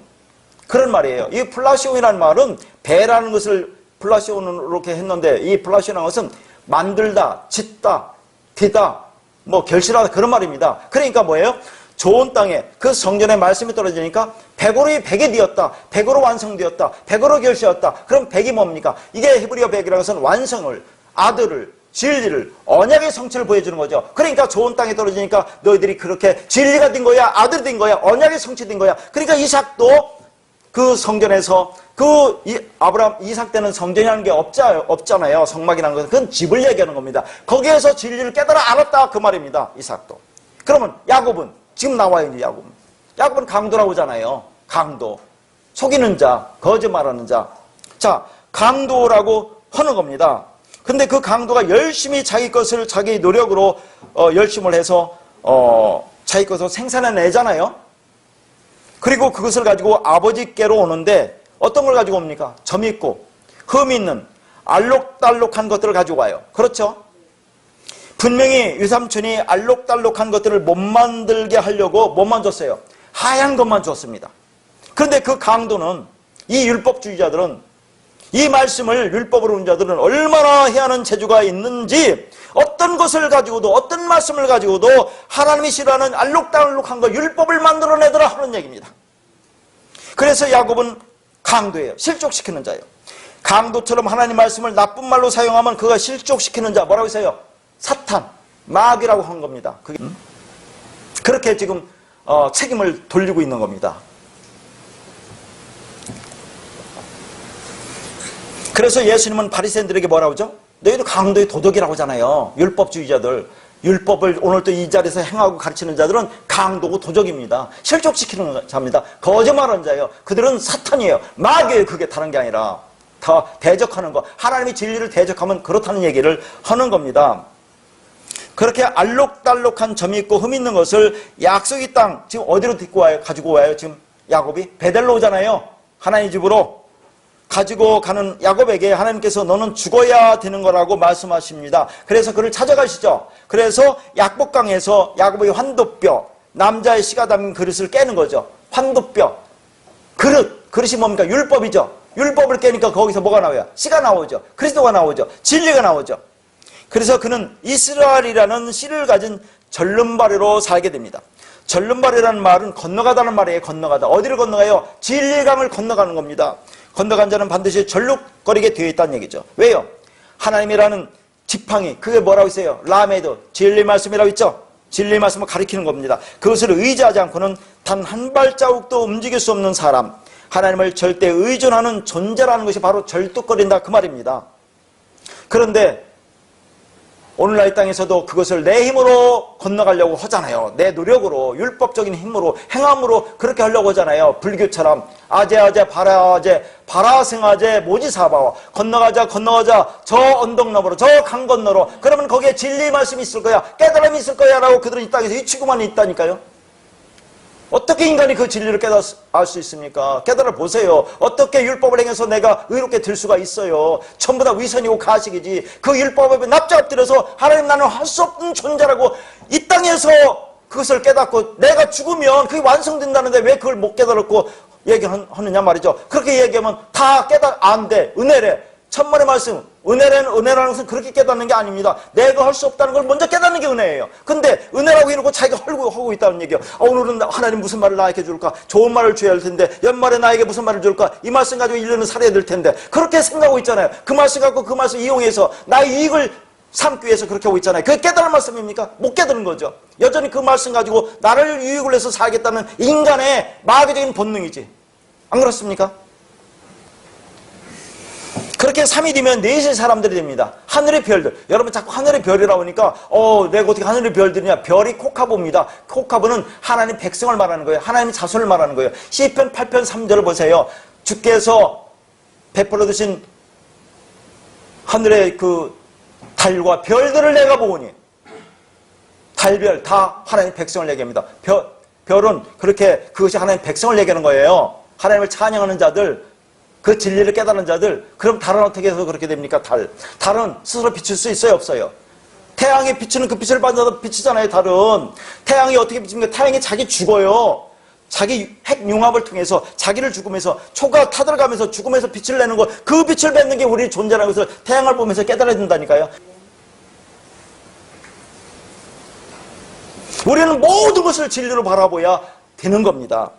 그런 말이에요. 이 플라시온이라는 말은 배라는 것을 플라시온으로 이렇게 했는데 이 플라시온이라는 것은 만들다, 짓다, 디다, 결실하다 그런 말입니다. 그러니까 뭐예요? 좋은 땅에 그 성전에 말씀이 떨어지니까 100으로 100이 되었다. 100으로 완성되었다. 100으로 결실했다. 그럼 100이 뭡니까? 이게 히브리어 100이라는 것은 완성을, 아들을, 진리를, 언약의 성취를 보여주는 거죠. 그러니까 좋은 땅에 떨어지니까 너희들이 그렇게 진리가 된 거야, 아들이 된 거야, 언약이 성취된 거야. 그러니까 이삭도 그 성전에서 아브라함 이삭 때는 성전이라는 게 없잖아요. 성막이라는 것은 그건 집을 얘기하는 겁니다. 거기에서 진리를 깨달아 알았다 그 말입니다. 이삭도. 그러면 야곱은 지금 나와요. 이제 야곱은 강도라고 하잖아요. 강도. 속이는 자, 거짓말하는 자. 자, 강도라고 하는 겁니다. 근데 그 강도가 열심히 자기 것을 자기 노력으로 열심을 해서 자기 것을 생산해내잖아요. 그리고 그것을 가지고 아버지께로 오는데 어떤 걸 가지고 옵니까? 점 있고 흠 있는 알록달록한 것들을 가지고 와요. 그렇죠? 분명히 유삼촌이 알록달록한 것들을 못 만들게 하려고 뭐만 줬어요? 하얀 것만 줬습니다. 그런데 그 강도는 이 율법주의자들은 이 말씀을 율법으로 온 자들은 얼마나 해하는 재주가 있는지 어떤 것을 가지고도 어떤 말씀을 가지고도 하나님이 싫어하는 알록달록한 거 율법을 만들어내더라 하는 얘기입니다. 그래서 야곱은 강도예요. 실족시키는 자예요. 강도처럼 하나님 말씀을 나쁜 말로 사용하면 그가 실족시키는 자 뭐라고 했어요? 사탄, 마귀라고 한 겁니다. 그렇게 지금 책임을 돌리고 있는 겁니다. 그래서 예수님은 바리새인들에게 뭐라고 하죠? 너희도 강도의 도덕이라고 하잖아요. 율법주의자들. 율법을 오늘 또 이 자리에서 행하고 가르치는 자들은 강도고 도적입니다. 실족시키는 자입니다. 거짓말하는 자예요. 그들은 사탄이에요. 마귀예요. 그게 다른 게 아니라 다 대적하는 거. 하나님의 진리를 대적하면 그렇다는 얘기를 하는 겁니다. 그렇게 알록달록한 점이 있고 흠 있는 것을 약속의 땅 지금 어디로 가지고 와요? 지금 야곱이 베델로 오잖아요. 하나님 집으로. 가지고 가는 야곱에게 하나님께서 너는 죽어야 되는 거라고 말씀하십니다. 그래서 그를 찾아가시죠. 그래서 약복강에서 야곱의 환도뼈, 남자의 씨가 담긴 그릇을 깨는 거죠. 환도뼈, 그릇이 뭡니까? 율법이죠. 율법을 깨니까 거기서 뭐가 나와요? 씨가 나오죠. 그리스도가 나오죠. 진리가 나오죠. 그래서 그는 이스라엘이라는 씨를 가진 절름발이로 살게 됩니다. 절름발이라는 말은 건너가다는 말이에요. 건너가다. 어디를 건너가요? 진리의 강을 건너가는 겁니다. 건너간 자는 반드시 절룩거리게 되어 있다는 얘기죠. 왜요? 하나님이라는 지팡이, 그게 뭐라고 있어요? 라메드, 진리 말씀이라고 있죠? 진리 말씀을 가리키는 겁니다. 그것을 의지하지 않고는 단 한 발자국도 움직일 수 없는 사람, 하나님을 절대 의존하는 존재라는 것이 바로 절뚝거린다 그 말입니다. 그런데 오늘날 이 땅에서도 그것을 내 힘으로 건너가려고 하잖아요. 내 노력으로, 율법적인 힘으로, 행함으로 그렇게 하려고 하잖아요. 불교처럼 아제아제 바라아제 바라생아제 모지사바와 건너가자 저 언덕 너머로 저 강 건너로. 그러면 거기에 진리 말씀이 있을 거야, 깨달음이 있을 거야 라고 그들은 이 땅에서 외치고만 있다니까요. 어떻게 인간이 그 진리를 알 수 있습니까? 깨달아 보세요. 어떻게 율법을 행해서 내가 의롭게 될 수가 있어요? 전부 다 위선이고 가식이지. 그 율법에 납작엎드려서 하나님 나는 할 수 없는 존재라고 이 땅에서 그것을 깨닫고 내가 죽으면 그게 완성된다는데 왜 그걸 못 깨달았고 얘기하느냐 말이죠. 그렇게 얘기하면 다 안 돼. 은혜래. 천만의 말씀, 은혜라는 것은 그렇게 깨닫는 게 아닙니다. 내가 할 수 없다는 걸 먼저 깨닫는 게 은혜예요. 근데 은혜라고 해놓고 자기가 하고 있다는 얘기예요. 오늘은 하나님 무슨 말을 나에게 줄까? 좋은 말을 줘야 할 텐데 연말에 나에게 무슨 말을 줄까? 이 말씀 가지고 1년을 살아야 될 텐데 그렇게 생각하고 있잖아요. 그 말씀 갖고 그 말씀 이용해서 나의 이익을 삼기 위해서 그렇게 하고 있잖아요. 그게 깨달은 말씀입니까? 못 깨달은 거죠. 여전히 그 말씀 가지고 나를 유익을 해서 살겠다는 인간의 마귀적인 본능이지. 안 그렇습니까? 그렇게 3이 되면 넷의 사람들이 됩니다. 하늘의 별들. 여러분 자꾸 하늘의 별이라고 하니까 내가 어떻게 하늘의 별들이냐. 별이 코카보입니다. 코카보는 하나님 백성을 말하는 거예요. 하나님의 자손을 말하는 거예요. 시편 8편 3절을 보세요. 주께서 베풀어 주신 하늘의 그 달과 별들을 내가 보오니. 달별 다 하나님 백성을 얘기합니다. 별은 그렇게 그것이 하나님 백성을 얘기하는 거예요. 하나님을 찬양하는 자들, 그 진리를 깨달은 자들. 그럼 달은 어떻게 해서 그렇게 됩니까? 달은 스스로 비칠 수 있어요? 없어요? 태양이 비추는 그 빛을 받아서 비치잖아요. 달은 태양이 어떻게 비칩니까? 태양이 자기 죽어요. 자기 핵융합을 통해서 자기를 죽으면서 초가 타들어가면서 죽으면서 빛을 내는 것, 그 빛을 뱉는 게 우리 존재라는 것을 태양을 보면서 깨달아야 된다니까요. 우리는 모든 것을 진리로 바라보아야 되는 겁니다.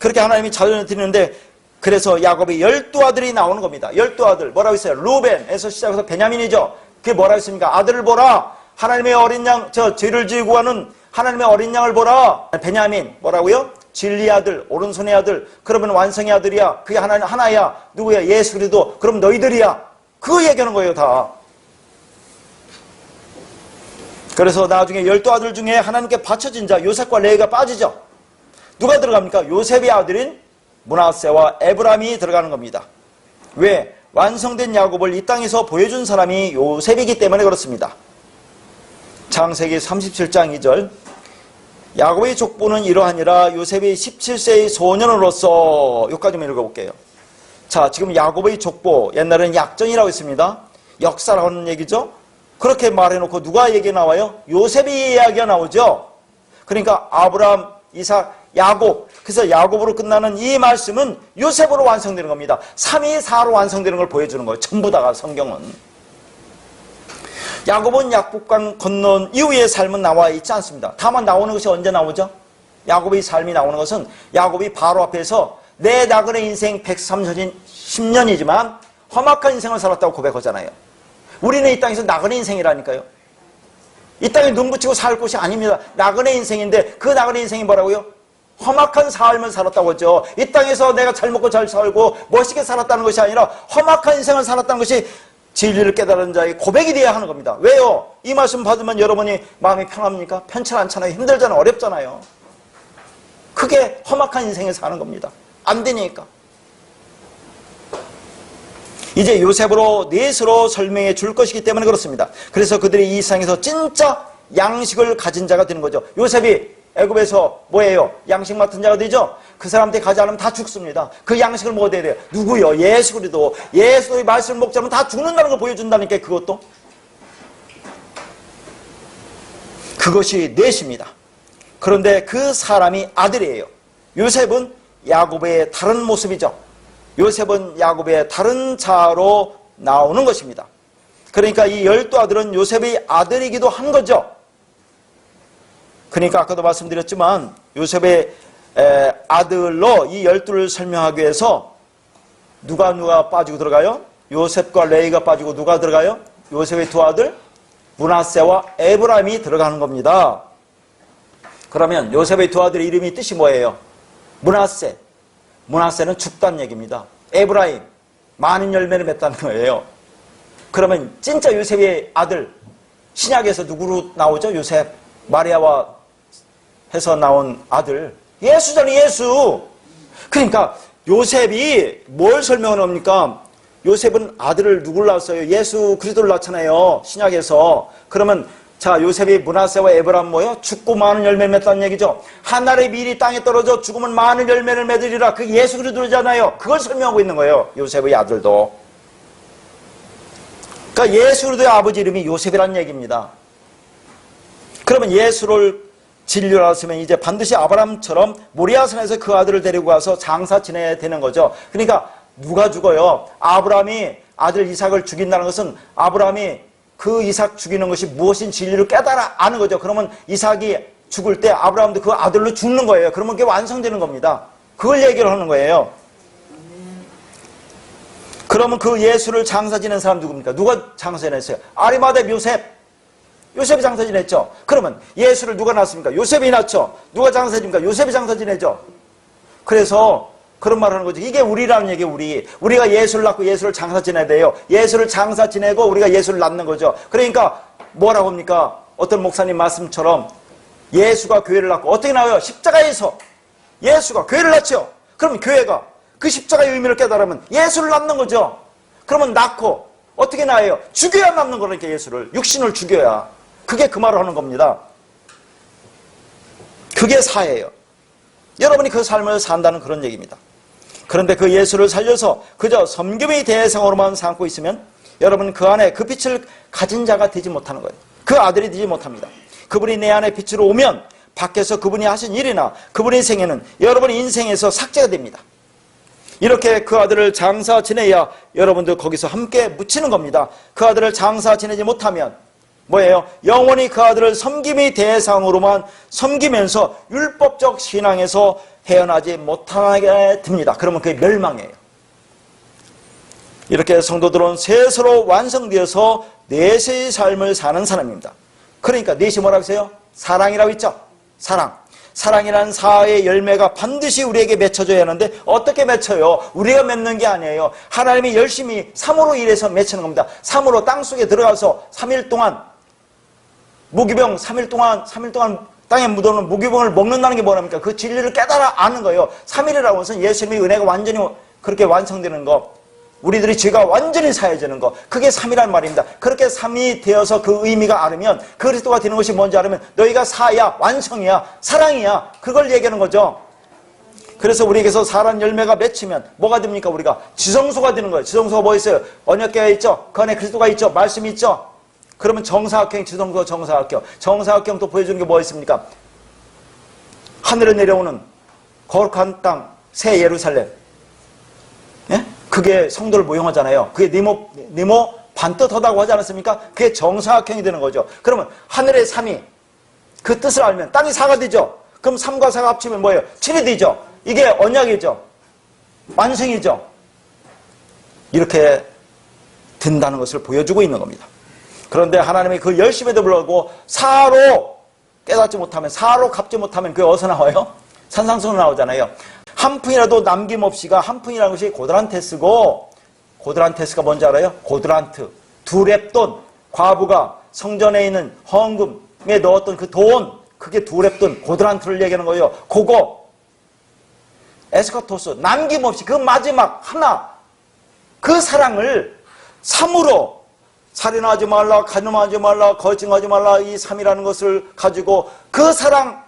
그렇게 하나님이 자연을 드리는데, 그래서 야곱의 12아들이 나오는 겁니다. 12아들 뭐라고 했어요? 루벤에서 시작해서 베냐민이죠. 그게 뭐라고 했습니까? 아들을 보라, 하나님의 어린 양, 죄를 지고 가는 하나님의 어린 양을 보라. 베냐민 뭐라고요? 진리의 아들, 오른손의 아들. 그러면 완성의 아들이야. 그게 하나야. 누구야? 예수 그리스도. 그럼 너희들이야. 그거 얘기하는 거예요 다. 그래서 나중에 12아들 중에 하나님께 바쳐진 자 요셉과 레위가 빠지죠. 누가 들어갑니까? 요셉의 아들인 므낫세와 에브라임이 들어가는 겁니다. 왜? 완성된 야곱을 이 땅에서 보여준 사람이 요셉이기 때문에 그렇습니다. 창세기 37장 2절, 야곱의 족보는 이러하니라 요셉이 17세의 소년으로서. 여기까지만 읽어볼게요. 자, 지금 야곱의 족보, 옛날에는 약전이라고 했습니다. 역사라고 하는 얘기죠. 그렇게 말해놓고 누가 얘기 나와요? 요셉의 이야기가 나오죠. 그러니까 아브라함, 이삭, 야곱. 그래서 야곱으로 끝나는 이 말씀은 요셉으로 완성되는 겁니다. 3이 4로 완성되는 걸 보여주는 거예요. 전부 다가 성경은. 야곱은 약복강 건넌 이후의 삶은 나와 있지 않습니다. 다만 나오는 것이 언제 나오죠? 야곱의 삶이 나오는 것은 야곱이 바로 앞에서 내 나그네 인생 130년이지만 험악한 인생을 살았다고 고백하잖아요. 우리는 이 땅에서 나그네 인생이라니까요. 이 땅에 눈 붙이고 살 곳이 아닙니다. 나그네 인생인데 그 나그네 인생이 뭐라고요? 험악한 삶을 살았다고 하죠. 이 땅에서 내가 잘 먹고 잘 살고 멋있게 살았다는 것이 아니라 험악한 인생을 살았다는 것이 진리를 깨달은 자의 고백이 되어야 하는 겁니다. 왜요? 이 말씀 받으면 여러분이 마음이 편합니까? 편치 않잖아요. 힘들잖아요. 어렵잖아요. 그게 험악한 인생을 사는 겁니다. 안 되니까. 이제 요셉으로 넷으로 설명해 줄 것이기 때문에 그렇습니다. 그래서 그들이 이 세상에서 진짜 양식을 가진 자가 되는 거죠. 요셉이 애굽에서 뭐예요? 양식 맡은 자가 되죠. 그 사람한테 가지 않으면 다 죽습니다. 그 양식을 먹어야 돼요. 누구요? 예수 그리스도. 예수의 말씀을 먹지 않으면 다 죽는다는 걸 보여준다니까. 그것도. 그것이 넷입니다. 그런데 그 사람이 아들이에요. 요셉은 야곱의 다른 모습이죠. 요셉은 야곱의 다른 자로 나오는 것입니다. 그러니까 이 12아들은 요셉의 아들이기도 한 거죠. 그러니까 아까도 말씀드렸지만 요셉의 아들로 이 12를 설명하기 위해서 누가 빠지고 들어가요? 요셉과 레이가 빠지고 누가 들어가요? 요셉의 두 아들 므낫세와 에브라임이 들어가는 겁니다. 그러면 요셉의 두 아들의 이름이 뜻이 뭐예요? 므낫세는 죽다는 얘기입니다. 에브라임, 많은 열매를 맺다는 거예요. 그러면 진짜 요셉의 아들, 신약에서 누구로 나오죠? 요셉, 마리아와 해서 나온 아들, 예수잖아요. 예수. 그러니까 요셉이 뭘 설명을 합니까? 요셉은 아들을 누굴 낳았어요? 예수 그리스도를 낳잖아요. 신약에서. 그러면 자, 요셉이 므낫세와 에브라임 뭐예요? 죽고 많은 열매를 맺다는 얘기죠. 한 알의 밀이 땅에 떨어져 죽으면 많은 열매를 맺으리라. 그 예수 그리스도잖아요. 그걸 설명하고 있는 거예요. 요셉의 아들도. 그러니까 예수 그리스도의 아버지 이름이 요셉이라는 얘기입니다. 그러면 예수를 진료하시면 이제 반드시 아브라함처럼 모리아산에서 그 아들을 데리고 가서 장사 지내야 되는 거죠. 그러니까 누가 죽어요? 아브라함이 아들 이삭을 죽인다는 것은 아브라함이 그 이삭 죽이는 것이 무엇인 진리를 깨달아 아는 거죠. 그러면 이삭이 죽을 때 아브라함도 그 아들로 죽는 거예요. 그러면 그게 완성되는 겁니다. 그걸 얘기를 하는 거예요. 그러면 그 예수를 장사 지낸 사람 누굽니까? 누가 장사 지냈어요? 아리마대 요셉이 장사 지냈죠. 그러면 예수를 누가 낳았습니까? 요셉이 낳죠. 누가 장사 지냅니까? 요셉이 장사 지내죠. 그래서 그런 말을 하는 거죠. 이게 우리라는 얘기예요. 우리가 예수를 낳고 예수를 장사 지내야 돼요. 예수를 장사 지내고 우리가 예수를 낳는 거죠. 그러니까 뭐라고 합니까? 어떤 목사님 말씀처럼 예수가 교회를 낳고 어떻게 나와요? 십자가에서 예수가 교회를 낳죠. 그러면 교회가 그 십자가의 의미를 깨달으면 예수를 낳는 거죠. 그러면 낳고 어떻게 낳아요? 죽여야 낳는 거니까 예수를. 육신을 죽여야. 그게 그 말을 하는 겁니다. 그게 사예요. 여러분이 그 삶을 산다는 그런 얘기입니다. 그런데 그 예수를 살려서 그저 섬김의 대상으로만 삼고 있으면 여러분 그 안에 그 빛을 가진 자가 되지 못하는 거예요. 그 아들이 되지 못합니다. 그분이 내 안에 빛으로 오면 밖에서 그분이 하신 일이나 그분의 생애는 여러분의 인생에서 삭제가 됩니다. 이렇게 그 아들을 장사 지내야 여러분들 거기서 함께 묻히는 겁니다. 그 아들을 장사 지내지 못하면 뭐예요? 영원히 그 아들을 섬김의 대상으로만 섬기면서 율법적 신앙에서 헤어나지 못하게 됩니다. 그러면 그게 멸망이에요. 이렇게 성도들은 셋으로 완성되어서 넷의 삶을 사는 사람입니다. 그러니까 넷이 뭐라고 했어요? 사랑이라고 했죠? 사랑이라는 사의 열매가 반드시 우리에게 맺혀져야 하는데 어떻게 맺혀요? 우리가 맺는 게 아니에요. 하나님이 열심히 3으로 일해서 맺히는 겁니다. 3으로 땅속에 들어가서 3일 동안 무기병 3일 동안 땅에 묻어놓은 무기병을 먹는다는 게 뭐랍니까? 그 진리를 깨달아 아는 거예요. 3일이라고 해서 예수님의 은혜가 완전히 그렇게 완성되는 거, 우리들의 죄가 완전히 사해지는 거, 그게 3이란 말입니다. 그렇게 3이 되어서 그 의미가 알으면 그리스도가 되는 것이 뭔지 알으면 너희가 사야, 완성이야, 사랑이야, 그걸 얘기하는 거죠. 그래서 우리에게서 사랑 열매가 맺히면 뭐가 됩니까? 우리가 지성소가 되는 거예요. 지성소가 뭐 있어요? 언약궤가 있죠. 그 안에 그리스도가 있죠. 말씀이 있죠. 그러면 정사각형, 지성소 정사각형. 정사각형 또 보여주는 게 뭐 있습니까? 하늘에 내려오는 거룩한 땅, 새 예루살렘. 예? 그게 성도를 모형하잖아요. 그게 네모 반듯하다고 하지 않았습니까? 그게 정사각형이 되는 거죠. 그러면 하늘의 3이 그 뜻을 알면 땅이 4가 되죠. 그럼 3과 4가 합치면 뭐예요? 7이 되죠. 이게 언약이죠. 완성이죠. 이렇게 된다는 것을 보여주고 있는 겁니다. 그런데 하나님이 그 열심에도 불구하고 사로 깨닫지 못하면, 사로 갚지 못하면 그게 어디서 나와요? 산상수훈 나오잖아요. 한 푼이라도 남김없이가 한 푼이라는 것이 고드란테스고, 고드란테스가 뭔지 알아요? 고드란트, 두 렙돈, 과부가 성전에 있는 헌금에 넣었던 그 돈, 그게 두 렙돈, 고드란트를 얘기하는 거예요. 그거 에스카토스, 남김없이 그 마지막 하나, 그 사랑을 3으로 살인하지 말라, 간음하지 말라, 거짓하지 말라, 이 3이라는 것을 가지고 그 사랑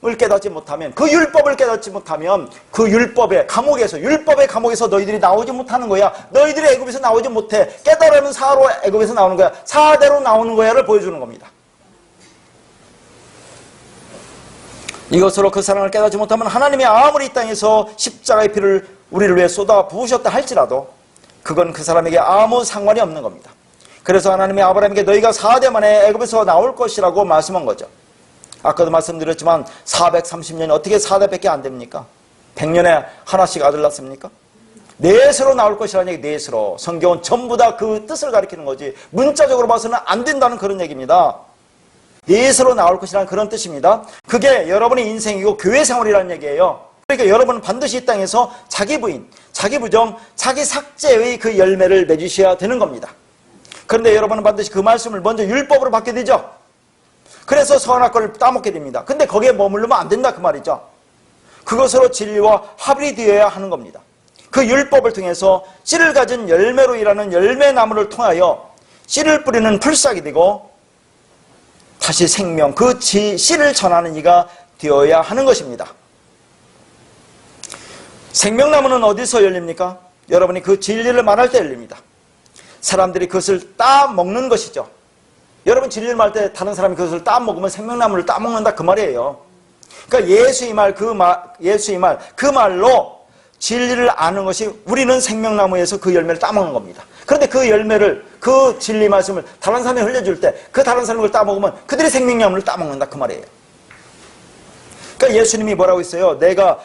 깨닫지 못하면, 그 율법을 깨닫지 못하면 그 율법의 감옥에서 너희들이 나오지 못하는 거야. 너희들이 애굽에서 나오지 못해. 깨달으면 사로 애굽에서 나오는 거야. 사대로 나오는 거야를 보여주는 겁니다. 이것으로 그 사랑을 깨닫지 못하면 하나님이 아무리 이 땅에서 십자가의 피를 우리를 위해 쏟아 부으셨다 할지라도 그건 그 사람에게 아무 상관이 없는 겁니다. 그래서 하나님이 아브라함에게 너희가 4대 만에 애굽에서 나올 것이라고 말씀한 거죠. 아까도 말씀드렸지만 430년이 어떻게 4대밖에 안 됩니까? 100년에 하나씩 아들 낳습니까? 넷으로 나올 것이라는 얘기, 넷으로. 성경은 전부 다 그 뜻을 가리키는 거지 문자적으로 봐서는 안 된다는 그런 얘기입니다. 넷으로 나올 것이라는 그런 뜻입니다. 그게 여러분의 인생이고 교회 생활이라는 얘기예요. 그러니까 여러분은 반드시 이 땅에서 자기 부인, 자기 부정, 자기 삭제의 그 열매를 맺으셔야 되는 겁니다. 그런데 여러분은 반드시 그 말씀을 먼저 율법으로 받게 되죠. 그래서 선악 과를 따먹게 됩니다. 근데 거기에 머무르면 안 된다 그 말이죠. 그것으로 진리와 합이 되어야 하는 겁니다. 그 율법을 통해서 씨를 가진 열매로 일하는 열매나무를 통하여 씨를 뿌리는 풀싹이 되고 다시 생명, 그 씨를 전하는 이가 되어야 하는 것입니다. 생명나무는 어디서 열립니까? 여러분이 그 진리를 말할 때 열립니다. 사람들이 그것을 따먹는 것이죠. 여러분 진리를 말할 때 다른 사람이 그것을 따먹으면 생명나무를 따먹는다 그 말이에요. 그러니까 예수의 말 그 말로 진리를 아는 것이 우리는 생명나무에서 그 열매를 따먹는 겁니다. 그런데 그 열매를, 그 진리 말씀을 다른 사람이 흘려줄 때 그 다른 사람이 그걸 따먹으면 그들이 생명나무를 따먹는다 그 말이에요. 그러니까 예수님이 뭐라고 했어요? 내가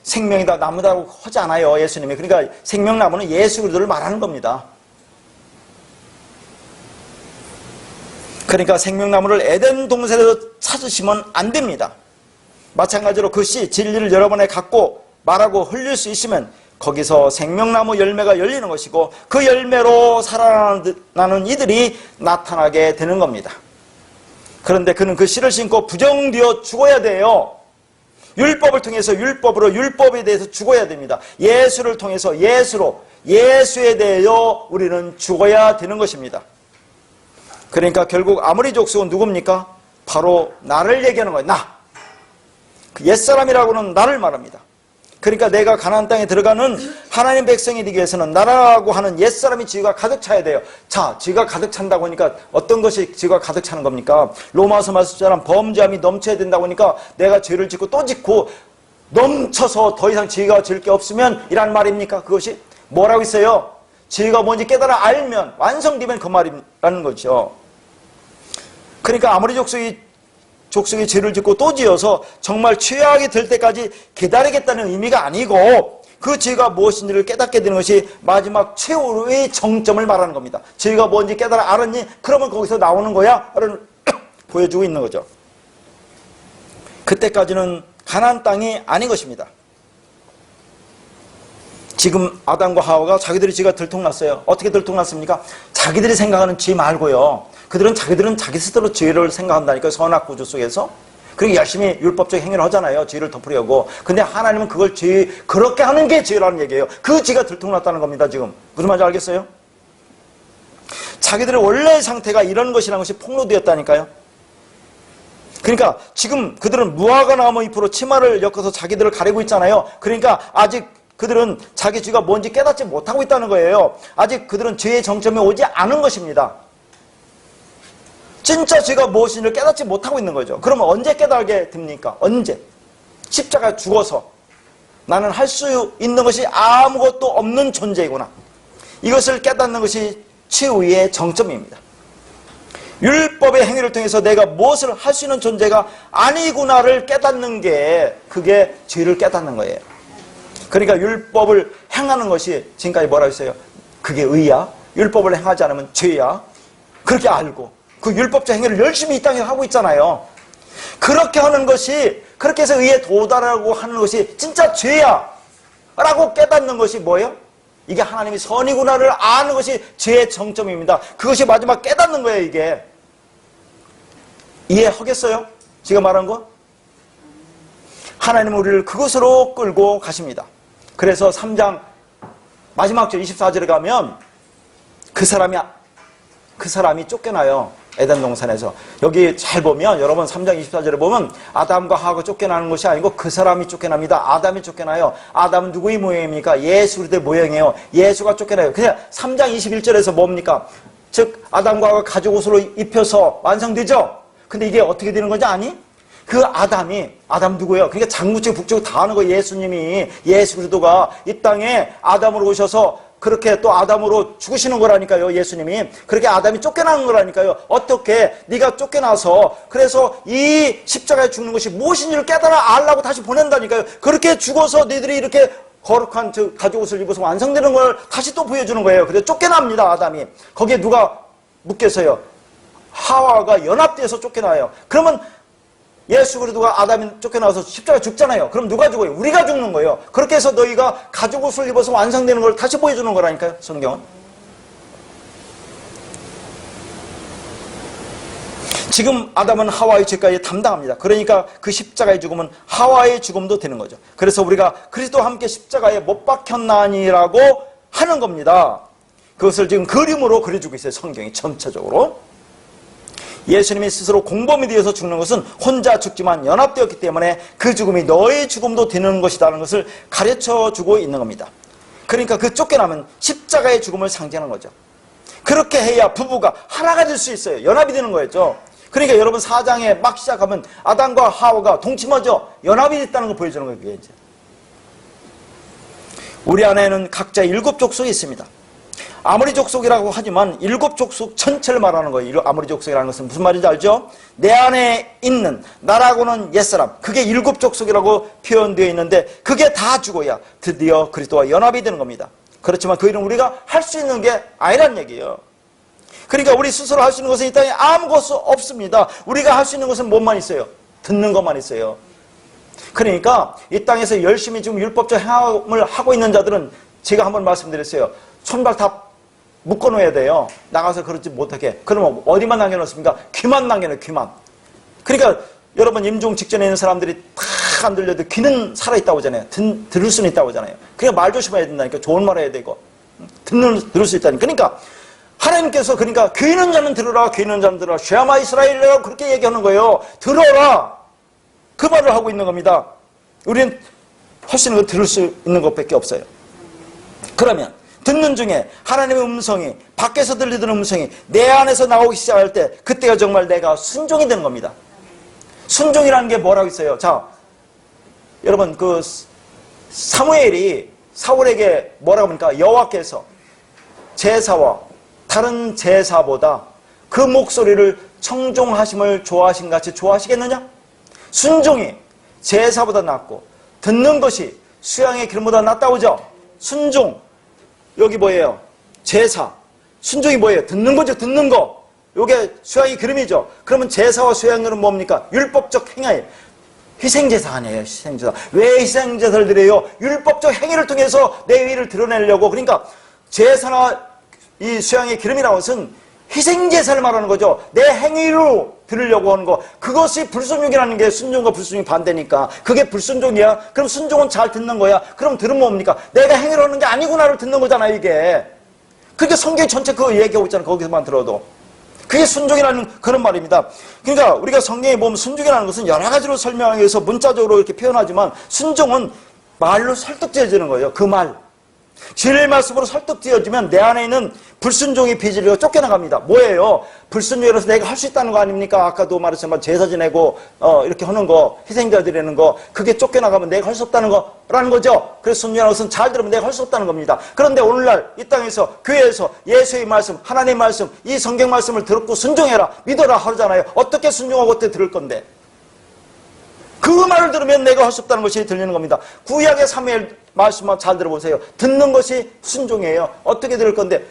생명이다 나무다라고 하지 않아요 예수님이. 그러니까 생명나무는 예수 그리스도를 말하는 겁니다. 그러니까 생명나무를 에덴 동산에서 찾으시면 안 됩니다. 마찬가지로 그 씨, 진리를 여러분에 갖고 말하고 흘릴 수 있으면 거기서 생명나무 열매가 열리는 것이고 그 열매로 살아나는 이들이 나타나게 되는 겁니다. 그런데 그는 그 씨를 신고 부정되어 죽어야 돼요. 율법을 통해서 율법으로 율법에 대해서 죽어야 됩니다. 예수를 통해서 예수에 대하여 우리는 죽어야 되는 것입니다. 그러니까 결국 아모리 족속은 누굽니까? 바로 나를 얘기하는 거예요. 나. 그 옛사람이라고는 나를 말합니다. 그러니까 내가 가나안 땅에 들어가는 하나님 백성이 되기 위해서는 나라고 하는 옛사람이 지위가 가득 차야 돼요. 자, 지위가 가득 찬다고 하니까 어떤 것이 지위가 가득 차는 겁니까? 로마서 말씀처럼 범죄함이 넘쳐야 된다고 하니까 내가 죄를 짓고 또 짓고 넘쳐서 더 이상 지위가 질 게 없으면 이란 말입니까? 그것이 뭐라고 있어요? 지위가 뭔지 깨달아 알면 완성되면 그 말이라는 거죠. 그러니까 아무리 족속이 죄를 짓고 또 지어서 정말 최악이 될 때까지 기다리겠다는 의미가 아니고 그 죄가 무엇인지를 깨닫게 되는 것이 마지막 최후의 정점을 말하는 겁니다. 죄가 뭔지 깨달아 알았니? 그러면 거기서 나오는 거야? 라는 보여주고 있는 거죠. 그때까지는 가나안 땅이 아닌 것입니다. 지금 아담과 하와가 자기들이 죄가 들통났어요. 어떻게 들통났습니까? 자기들이 생각하는 죄 말고요. 그들은 자기 스스로 죄를 생각한다니까요. 선악 구조 속에서. 그리고 열심히 율법적 행위를 하잖아요. 죄를 덮으려고. 근데 하나님은 그걸 그렇게 하는 게 죄라는 얘기예요. 그 죄가 들통났다는 겁니다. 지금. 무슨 말인지 알겠어요? 자기들의 원래의 상태가 이런 것이라는 것이 폭로되었다니까요. 그러니까 지금 그들은 무화과 나무 잎으로 치마를 엮어서 자기들을 가리고 있잖아요. 그러니까 아직 그들은 자기 죄가 뭔지 깨닫지 못하고 있다는 거예요. 아직 그들은 죄의 정점에 오지 않은 것입니다. 진짜 죄가 무엇인지를 깨닫지 못하고 있는 거죠. 그러면 언제 깨달게 됩니까? 언제? 십자가에 죽어서 나는 할 수 있는 것이 아무것도 없는 존재이구나. 이것을 깨닫는 것이 최후의 정점입니다. 율법의 행위를 통해서 내가 무엇을 할 수 있는 존재가 아니구나를 깨닫는 게 그게 죄를 깨닫는 거예요. 그러니까 율법을 행하는 것이 지금까지 뭐라고 했어요? 그게 의야? 율법을 행하지 않으면 죄야? 그렇게 알고 그 율법적 행위를 열심히 이 땅에 하고 있잖아요. 그렇게 하는 것이, 그렇게 해서 의에 도달하고 하는 것이 진짜 죄야 라고 깨닫는 것이 뭐예요? 이게 하나님이 선이구나를 아는 것이 죄의 정점입니다. 그것이 마지막 깨닫는 거예요. 이게 이해하겠어요? 제가 말한 거? 하나님은 우리를 그것으로 끌고 가십니다. 그래서 3장 마지막 절 24절에 가면 그 사람이 쫓겨나요. 에덴 동산에서. 여기 잘 보면 여러분 3장 24절에 보면 아담과 하와가 쫓겨나는 것이 아니고 그 사람이 쫓겨납니다. 아담이 쫓겨나요. 아담은 누구의 모형입니까? 예수 그리스도의 모형이에요. 예수가 쫓겨나요. 그냥 3장 21절에서 뭡니까? 즉 아담과 하와가 가죽 옷을 입혀서 완성되죠. 근데 이게 어떻게 되는 건지 아니? 그 아담 누구예요? 그러니까 장구책 북쪽 다 하는 거예요. 예수님이, 예수 그리스도가 이 땅에 아담으로 오셔서 그렇게 또 아담으로 죽으시는 거라니까요. 예수님이. 그렇게 아담이 쫓겨나는 거라니까요. 어떻게 네가 쫓겨나서 그래서 이 십자가에 죽는 것이 무엇인지를 깨달아 알라고 다시 보낸다니까요. 그렇게 죽어서 너희들이 이렇게 거룩한 가죽 옷을 입어서 완성되는 걸 다시 또 보여주는 거예요. 그래서 쫓겨납니다. 아담이. 거기에 누가 묶여서요? 하와가 연합돼서 쫓겨나요. 그러면 예수 그리스도가 아담이 쫓겨나와서 십자가에 죽잖아요. 그럼 누가 죽어요? 우리가 죽는 거예요. 그렇게 해서 너희가 가죽 옷을 입어서 완성되는 걸 다시 보여주는 거라니까요. 성경은. 지금 아담은 하와의 죄까지 담당합니다. 그러니까 그 십자가의 죽음은 하와의 죽음도 되는 거죠. 그래서 우리가 그리스도와 함께 십자가에 못 박혔나니라고 하는 겁니다. 그것을 지금 그림으로 그려주고 있어요. 성경이 전체적으로. 예수님이 스스로 공범이 되어서 죽는 것은 혼자 죽지만 연합되었기 때문에 그 죽음이 너의 죽음도 되는 것이라는 것을 가르쳐주고 있는 겁니다. 그러니까 그 쫓겨나면 십자가의 죽음을 상징하는 거죠. 그렇게 해야 부부가 하나가 될 수 있어요. 연합이 되는 거였죠. 그러니까 여러분 4장에 막 시작하면 아담과 하와가 동침하죠. 연합이 됐다는 걸 보여주는 거예요. 그게 이제. 우리 안에는 각자 7 족속이 있습니다. 아모리 족속이라고 하지만 7 족속 전체를 말하는 거예요. 아모리 족속이라는 것은 무슨 말인지 알죠? 내 안에 있는 나라고는 옛사람, 그게 7 족속이라고 표현되어 있는데 그게 다 죽어야 드디어 그리스도와 연합이 되는 겁니다. 그렇지만 그 일은 우리가 할 수 있는 게 아니란 얘기예요. 그러니까 우리 스스로 할 수 있는 것은 이 땅에 아무것도 없습니다. 우리가 할 수 있는 것은 뭐만 있어요? 듣는 것만 있어요. 그러니까 이 땅에서 열심히 지금 율법적 행함을 하고 있는 자들은 제가 한번 말씀드렸어요. 손발 다 묶어놓아야 돼요. 나가서 그러지 못하게. 그러면 어디만 남겨놓습니까? 귀만 남겨놓아요. 귀만. 그러니까 여러분 임종 직전에 있는 사람들이 다 안 들려도 귀는 살아있다고 하잖아요. 들을 수는 있다고 하잖아요. 그러니까 말 조심해야 된다니까. 좋은 말 해야 되고 들을 수 있다니까. 그러니까 하나님께서 그러니까 귀 있는 자는 들으라, 귀 있는 자는 들으라. 쉐마 이스라엘이라고 그렇게 얘기하는 거예요. 들어라. 그 말을 하고 있는 겁니다. 우리는 할 수 있는 거 들을 수 있는 것밖에 없어요. 그러면 듣는 중에 하나님의 음성이 밖에서 들리던 음성이 내 안에서 나오기 시작할 때 그때가 정말 내가 순종이 되는 겁니다. 순종이라는 게 뭐라고 있어요? 자, 여러분 그 사무엘이 사울에게 뭐라고 합니까? 여호와께서 제사와 다른 제사보다 그 목소리를 청종하심을 좋아하신 같이 좋아하시겠느냐? 순종이 제사보다 낫고 듣는 것이 수양의 기름보다 낫다고 하죠? 순종. 여기 뭐예요? 제사. 순종이 뭐예요? 듣는 거죠. 듣는 거. 요게 수양의 기름이죠. 그러면 제사와 수양의 기름은 뭡니까? 율법적 행위. 희생제사 아니에요. 희생제사. 왜 희생제사를 드려요? 율법적 행위를 통해서 내 의를 드러내려고. 그러니까 제사나 이 수양의 기름이라는 것은 희생제사를 말하는 거죠. 내 행위로 드리려고 하는 거. 그것이 불순종이라는 게 순종과 불순종이 반대니까. 그게 불순종이야. 그럼 순종은 잘 듣는 거야. 그럼 들으면 뭡니까? 내가 행위를 하는 게 아니구나를 듣는 거잖아, 이게. 그러니까 성경 전체 그거 얘기하고 있잖아. 거기서만 들어도. 그게 순종이라는 그런 말입니다. 그러니까 우리가 성경에 보면 순종이라는 것은 여러 가지로 설명하기 위해서 문자적으로 이렇게 표현하지만 순종은 말로 설득지어지는 거예요. 그 말. 진리의 말씀으로 설득지어지면 내 안에 있는 불순종의 비질리가 쫓겨나갑니다. 뭐예요? 불순종이라서 내가 할 수 있다는 거 아닙니까? 아까도 말했지만 제사 지내고 이렇게 하는 거, 희생자 드리는 거, 그게 쫓겨나가면 내가 할 수 없다는 거라는 거죠. 그래서 순종이라는 것은 잘 들으면 내가 할 수 없다는 겁니다. 그런데 오늘날 이 땅에서 교회에서 예수의 말씀, 하나님의 말씀, 이 성경 말씀을 듣고 순종해라, 믿어라 하잖아요. 어떻게 순종하고 어떻게 들을 건데? 그 말을 들으면 내가 할 수 없다는 것이 들리는 겁니다. 구약의 사무엘 말씀만 잘 들어보세요. 듣는 것이 순종이에요. 어떻게 들을 건데?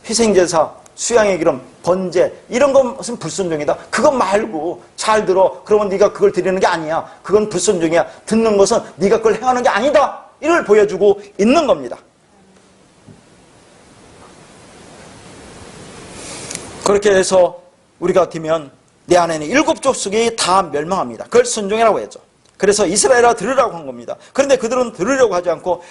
희생제사, 수양의 기름, 번제 이런 것은 불순종이다. 그거 말고 잘 들어. 그러면 네가 그걸 드리는 게 아니야. 그건 불순종이야. 듣는 것은 네가 그걸 행하는 게 아니다. 이걸 보여주고 있는 겁니다. 그렇게 해서 우리가 되면 내 안에는 7 족속이 다 멸망합니다. 그걸 순종이라고 했죠. 그래서 이스라엘아 들으라고 한 겁니다. 그런데 그들은 들으려고 하지 않고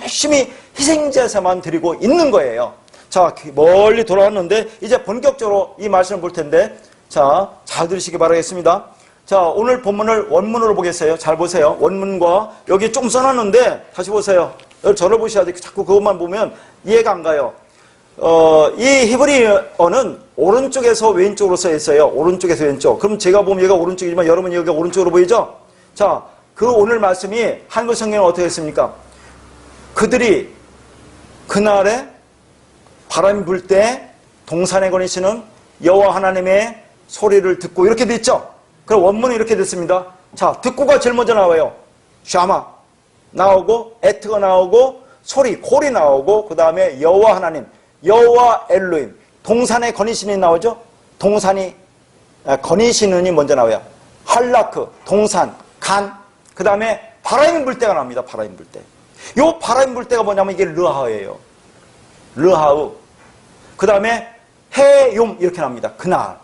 열심히 희생제사만 드리고 있는 거예요. 자, 멀리 돌아왔는데 이제 본격적으로 이 말씀을 볼 텐데, 자, 잘 들으시기 바라겠습니다. 자, 오늘 본문을 원문으로 보겠어요. 잘 보세요. 원문과 여기 좀 써놨는데 다시 보세요. 저를 보셔야 돼. 자꾸 그것만 보면 이해가 안 가요. 이 히브리어는 오른쪽에서 왼쪽으로 써 있어요. 오른쪽에서 왼쪽. 그럼 제가 보면 여기가 오른쪽이지만 여러분 여기가 오른쪽으로 보이죠? 자, 그 오늘 말씀이 한글 성경은 어떻게 했습니까? 그들이 그날에 바람이 불 때 동산에 거니시는 여호와 하나님의 소리를 듣고 이렇게 돼 있죠? 그럼 원문은 이렇게 됐습니다. 자, 듣고가 제일 먼저 나와요. 샤마 나오고 에트가 나오고 소리, 콜이 나오고 그 다음에 여호와 하나님, 여호와 엘로힘, 동산에 거니시는 나오죠? 동산이 거니시는이 먼저 나와요. 할라크, 동산, 간, 그 다음에 바람이 불 때가 나옵니다. 바람이 불 때. 요 바람이 불 때가 뭐냐면 이게 르하우예요. 르하우. 그 다음에 해용 이렇게 나옵니다. 그날.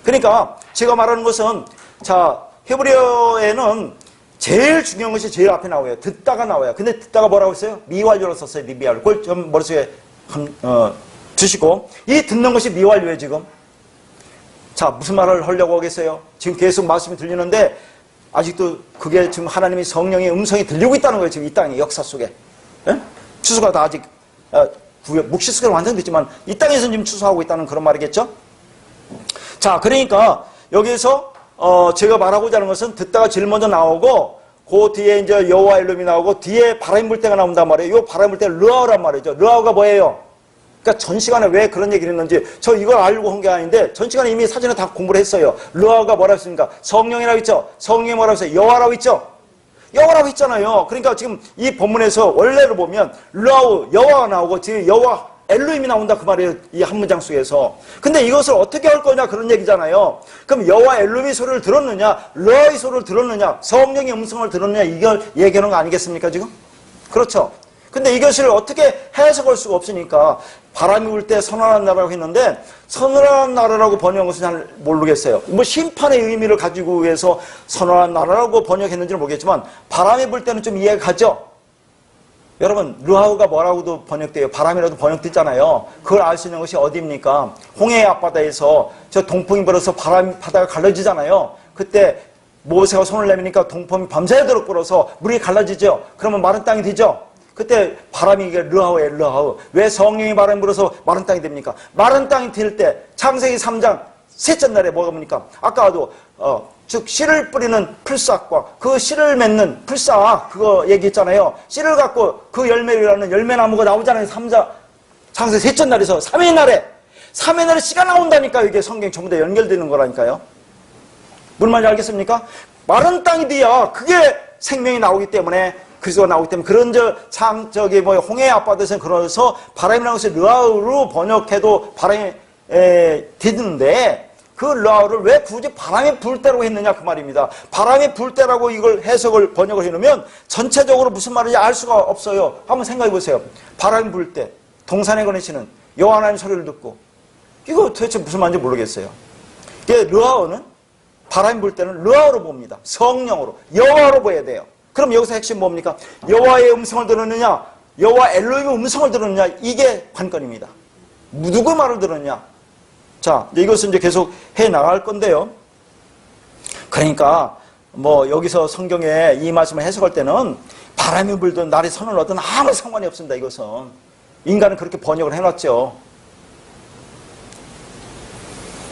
그러니까 제가 말하는 것은 자, 히브리어에는 제일 중요한 것이 제일 앞에 나와요. 듣다가 나와요. 근데 듣다가 뭐라고 했어요? 미완료로 썼어요. 미완료. 그걸 좀 머릿속에 두시고 이 듣는 것이 미완료예요 지금. 자, 무슨 말을 하려고 하겠어요? 지금 계속 말씀이 들리는데 아직도 그게 지금 하나님의 성령의 음성이 들리고 있다는 거예요. 지금 이 땅의 역사 속에. 예? 추수가 다 아직 묵시수가 완성됐지만 이 땅에서 지금 추수하고 있다는 그런 말이겠죠? 자, 그러니까 여기서 제가 말하고자 하는 것은 듣다가 제일 먼저 나오고 그 뒤에 이제 여호와 엘롬이 나오고 뒤에 바람이 불 때가 나온단 말이에요. 이 바람이 불 때는 르하우란 말이죠. 르하우가 뭐예요? 그러니까 전 시간에 왜 그런 얘기를 했는지 저 이걸 알고 한 게 아닌데 전 시간에 이미 사전에 다 공부를 했어요. 르하우가 뭐라고 했습니까? 성령이라고 했죠. 성령이 뭐라고 했어요? 여호와라고 했죠. 여호와라고 했잖아요. 그러니까 지금 이 본문에서 원래를 보면 르하우 여호와가 나오고 뒤에 여호와 엘로힘이 나온다 그 말이에요. 이 한 문장 속에서. 근데 이것을 어떻게 할 거냐 그런 얘기잖아요. 그럼 여호와 엘로힘의 소리를 들었느냐 르하우의 소리를 들었느냐 성령의 음성을 들었느냐 이걸 얘기하는 거 아니겠습니까 지금? 그렇죠. 근데 이것을 어떻게 해석할 수가 없으니까 바람이 불 때 선언한 나라라고 했는데 선언한 나라라고 번역한 것은 잘 모르겠어요. 뭐 심판의 의미를 가지고 해서 선언한 나라라고 번역했는지는 모르겠지만 바람이 불 때는 좀 이해가 가죠. 여러분 르하우가 뭐라고도 번역돼요. 바람이라도 번역됐잖아요. 그걸 알 수 있는 것이 어디입니까? 홍해의 앞바다에서 저 동풍이 불어서 바다가 갈라지잖아요. 그때 모세가 손을 내미니까 동풍이 밤새도록 불어서 물이 갈라지죠. 그러면 마른 땅이 되죠. 그때 바람이 이게 르하우예요. 르하우. 왜 성령이 바람이 불어서 마른 땅이 됩니까? 마른 땅이 될 때 창세기 3장 셋째 날에 뭐가 뭡니까? 아까도 즉 씨를 뿌리는 풀싹과 그 씨를 맺는 풀싹 그거 얘기했잖아요. 씨를 갖고 그 열매라는 열매나무가 나오잖아요. 창세기 셋째 날에서 3회 날에 씨가 나온다니까. 이게 성경 전부 다 연결되는 거라니까요. 무슨 말인지 알겠습니까? 마른 땅이 돼야 그게 생명이 나오기 때문에 그리스도가 나오기 때문에 그런 홍해 앞바다에서는 그래서 바람이 나는 것을 르하우로 번역해도 바람이 되는데 그 르하우를 왜 굳이 바람이 불 때라고 했느냐 그 말입니다. 바람이 불 때라고 이걸 해석을 번역을 해놓으면 전체적으로 무슨 말인지 알 수가 없어요. 한번 생각해 보세요. 바람이 불 때 동산에 거니시는 여호와 하나님 소리를 듣고 이거 도대체 무슨 말인지 모르겠어요. 이게 르하우는 바람이 불 때는 르하우로 봅니다. 성령으로 여호와로 봐야 돼요. 그럼 여기서 핵심 뭡니까? 여호와의 음성을 들었느냐 여호와 엘로힘의 음성을 들었느냐 이게 관건입니다. 누구 말을 들었냐. 자, 이것은 이제 계속 해 나갈 건데요. 그러니까 뭐 여기서 성경에 이 말씀을 해석할 때는 바람이 불든 날이 선을 얻든 아무 상관이 없습니다. 이것은 인간은 그렇게 번역을 해놨죠.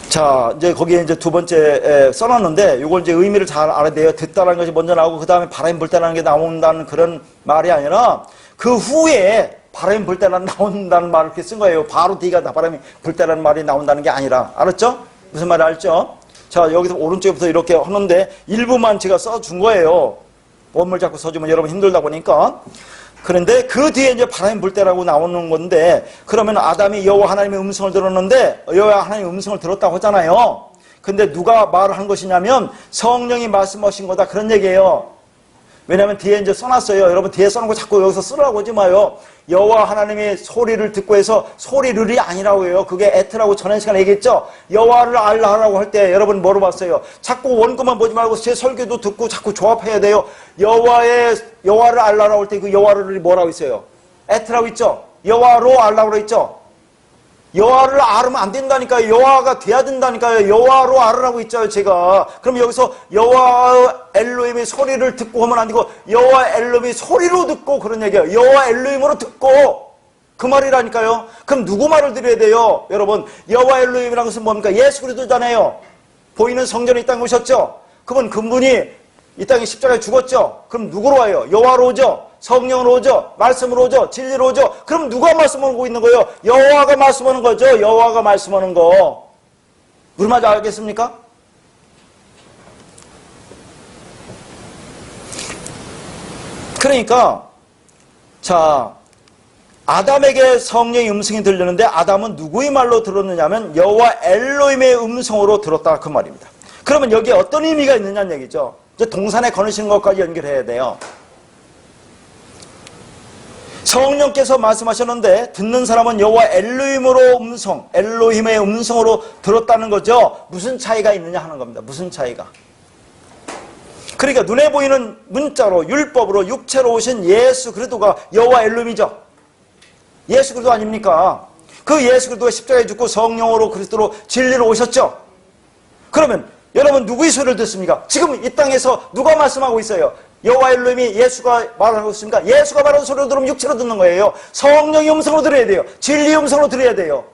자, 이제 거기에 이제 두 번째 써놨는데 이걸 이제 의미를 잘 알아야 돼요. 듣다라는 것이 먼저 나오고 그 다음에 바람이 불 때라는 게 나온다는 그런 말이 아니라 그 후에 바람이 불 때는 나온다는 말을 이렇게 쓴 거예요. 바로 뒤가 바람이 불 때라는 말이 나온다는 게 아니라. 알았죠? 무슨 말인지 알죠? 자, 여기서 오른쪽부터 이렇게 하는데 일부만 제가 써준 거예요. 원물 자꾸 써주면 여러분 힘들다 보니까. 그런데 그 뒤에 이제 바람이 불 때라고 나오는 건데 그러면 아담이 여호와 하나님의 음성을 들었는데 여호와 하나님의 음성을 들었다고 하잖아요. 근데 누가 말을 한 것이냐면 성령이 말씀하신 거다 그런 얘기예요. 왜냐하면 뒤에 이제 써놨어요. 여러분 뒤에 써놓은 거 자꾸 여기서 쓰라고 하지 마요. 여호와 하나님의 소리를 듣고 해서 소리를이 아니라고 해요. 그게 에트라고 전에 시간에 얘기했죠. 여호와를 알라라고 할 때 여러분 뭐로 봤어요? 자꾸 원고만 보지 말고 제 설교도 듣고 자꾸 조합해야 돼요. 여호와를 알라라고 할 때 그 여호와를 뭐라고 있어요? 에트라고 있죠. 여호와로 알라고 있죠. 여호와를 알으면 안 된다니까요. 여호와가 돼야 된다니까요. 여호와로 알으라고 했잖아요, 제가. 그럼 여기서 여호와 엘로힘의 소리를 듣고 하면 안 되고 여호와 엘로힘의 소리로 듣고 그런 얘기예요. 여호와 엘로힘으로 듣고 그 말이라니까요. 그럼 누구 말을 드려야 돼요? 여러분, 여호와 엘로힘이라는 것은 뭡니까? 예수 그리스도잖아요. 보이는 성전에 이 땅에 오셨죠? 그분이 이 땅에 십자가에 죽었죠? 그럼 누구로 와요? 여호와로 오죠? 성령으로 오죠? 말씀으로 오죠? 진리로 오죠? 그럼 누가 말씀하고 있는 거예요? 여호와가 말씀하는 거죠? 여호와가 말씀하는 거. 무슨 말인지 알겠습니까? 그러니까 자, 아담에게 성령의 음성이 들리는데 아담은 누구의 말로 들었느냐면 여호와 엘로힘의 음성으로 들었다 그 말입니다. 그러면 여기에 어떤 의미가 있느냐는 얘기죠. 이제 동산에 거느시는 것까지 연결해야 돼요. 성령께서 말씀하셨는데 듣는 사람은 여호와 엘로힘의 음성으로 들었다는 거죠. 무슨 차이가 있느냐 하는 겁니다. 무슨 차이가. 그러니까 눈에 보이는 문자로 율법으로 육체로 오신 예수 그리스도가 여호와 엘로힘이죠. 예수 그리스도 아닙니까? 그 예수 그리스도가 십자가에 죽고 성령으로 그리스도로 진리로 오셨죠. 그러면 여러분 누구의 소리를 듣습니까? 지금 이 땅에서 누가 말씀하고 있어요? 여호와 엘로힘이 예수가 말하고 있습니까? 예수가 말하는 소리로 들으면 육체로 듣는 거예요. 성령의 음성으로 들어야 돼요. 진리의 음성으로 들어야 돼요.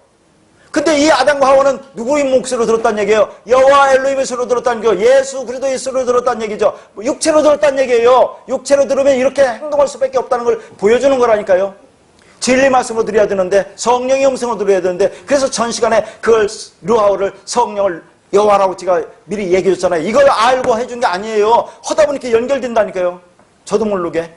근데 이 아담과 하와는 누구의 목소리로 들었다는 얘기예요? 여호와 엘로힘의 소리로 들었다는 얘기예요. 예수 그리스도의 소리로 들었다는 얘기죠. 육체로 들었다는 얘기예요. 육체로 들으면 이렇게 행동할 수밖에 없다는 걸 보여주는 거라니까요. 진리 말씀으로 드려야 되는데 성령의 음성으로 들어야 되는데 그래서 전 시간에 그걸 루하우를 성령을 여호와라고 제가 미리 얘기해 줬잖아요. 이걸 알고 해준 게 아니에요. 하다 보니까 연결된다니까요. 저도 모르게.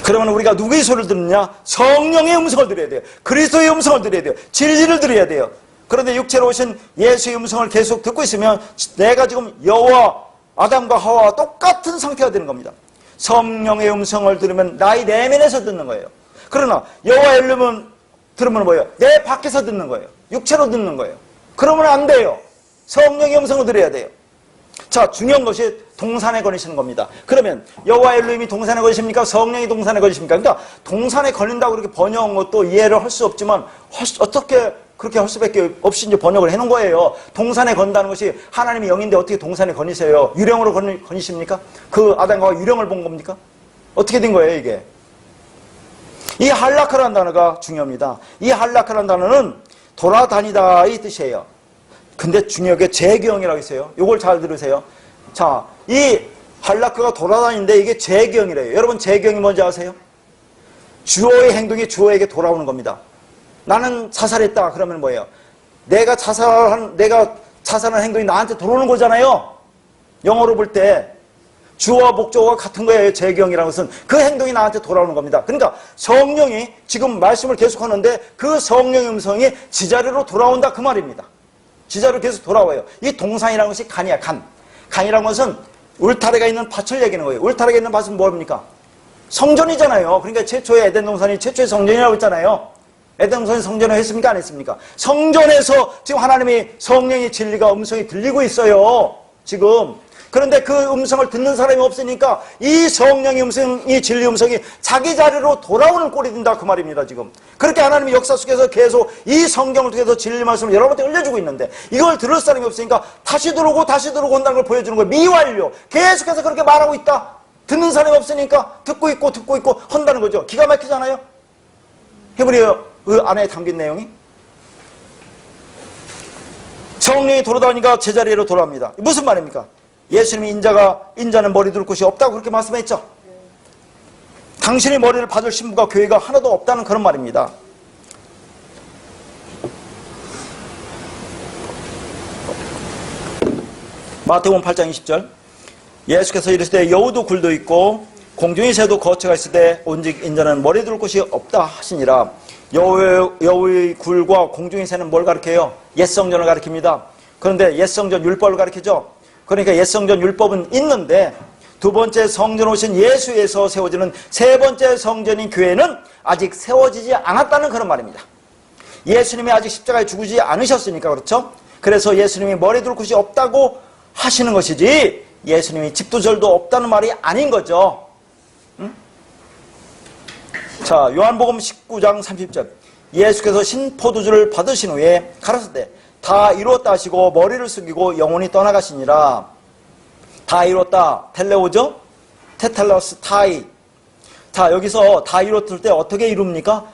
그러면 우리가 누구의 소리를 듣느냐? 성령의 음성을 들어야 돼요. 그리스도의 음성을 들어야 돼요. 진리를 들어야 돼요. 그런데 육체로 오신 예수의 음성을 계속 듣고 있으면 내가 지금 여호와 아담과 하와와 똑같은 상태가 되는 겁니다. 성령의 음성을 들으면 나의 내면에서 듣는 거예요. 그러나 여호와 엘로힘은 들으면 뭐예요? 내 밖에서 듣는 거예요. 육체로 듣는 거예요. 그러면 안 돼요. 성령의 음성을 들어야 돼요. 자, 중요한 것이 동산에 거니시는 겁니다. 그러면 여호와 엘로힘이 동산에 거니십니까? 성령이 동산에 거니십니까? 그러니까 동산에 거닌다고 그렇게 번역한 것도 이해를 할 수 없지만 어떻게 그렇게 할 수밖에 없이 이제 번역을 해놓은 거예요. 동산에 건다는 것이 하나님의 영인데 어떻게 동산에 거니세요? 유령으로 거니십니까? 그 아담과 유령을 본 겁니까? 어떻게 된 거예요, 이게? 이 할라크라는 단어가 중요합니다. 이 할라크라는 단어는 돌아다니다 이 뜻이에요. 근데 중요하게 재경이라고 있어요. 이걸 잘 들으세요. 자, 이 할라크가 돌아다니는데 이게 재경이래요. 여러분 재경이 뭔지 아세요? 주어의 행동이 주어에게 돌아오는 겁니다. 나는 자살했다 그러면 뭐예요? 내가 자살한 행동이 나한테 들어오는 거잖아요. 영어로 볼 때 주어와 목적어가 같은 거예요. 재경이라는 것은 그 행동이 나한테 돌아오는 겁니다. 그러니까 성령이 지금 말씀을 계속하는데 그 성령의 음성이 지자리로 돌아온다 그 말입니다. 지자리로 계속 돌아와요. 이 동산이라는 것이 간이야. 간이라는 것은 울타리가 있는 밭을 얘기하는 거예요. 울타리가 있는 밭은 뭡니까? 성전이잖아요. 그러니까 최초의 에덴 동산이 최초의 성전이라고 했잖아요. 에덴 동산이 성전을 했습니까? 안 했습니까? 성전에서 지금 하나님의 성령의 진리가 음성이 들리고 있어요. 지금. 그런데 그 음성을 듣는 사람이 없으니까 이 성령의 음성, 이 진리 음성이 자기 자리로 돌아오는 꼴이 된다 그 말입니다. 지금. 그렇게 하나님의 역사 속에서 계속 이 성경을 통해서 진리 말씀을 여러분한테 흘려주고 있는데 이걸 들을 사람이 없으니까 다시 들어오고 온다는 걸 보여주는 거예요. 미완료. 계속해서 그렇게 말하고 있다. 듣는 사람이 없으니까 듣고 있고 한다는 거죠. 기가 막히잖아요. 히브리어 그 안에 담긴 내용이. 성령이 돌아다니니까 제자리로 돌아옵니다. 무슨 말입니까? 예수님이 인자는 머리 둘 곳이 없다고 그렇게 말씀했죠. 당신의 머리를 받을 신부가 교회가 하나도 없다는 그런 말입니다. 마태복음 8장 20절 예수께서 이르시되 여우도 굴도 있고 공중의 새도 거처가 있을 때 온직 인자는 머리 둘 곳이 없다 하시니라. 여우의 굴과 공중의 새는 뭘 가리켜요? 옛 성전을 가리킵니다. 그런데 옛 성전 율법을 가리키죠. 그러니까 옛 성전 율법은 있는데 두 번째 성전 오신 예수에서 세워지는 세 번째 성전인 교회는 아직 세워지지 않았다는 그런 말입니다. 예수님이 아직 십자가에 죽지 않으셨으니까 그렇죠? 그래서 예수님이 머리 둘 곳이 없다고 하시는 것이지 예수님이 집도 절도 없다는 말이 아닌 거죠. 응? 자, 요한복음 19장 30절. 예수께서 신포도주를 받으신 후에 가라사대 다 이루었다 하시고 머리를 숙이고 영혼이 떠나가시니라. 다 이뤘다. 텔레오죠? 테탈러스 타이. 자, 여기서 다 이뤘을 때 어떻게 이룹니까?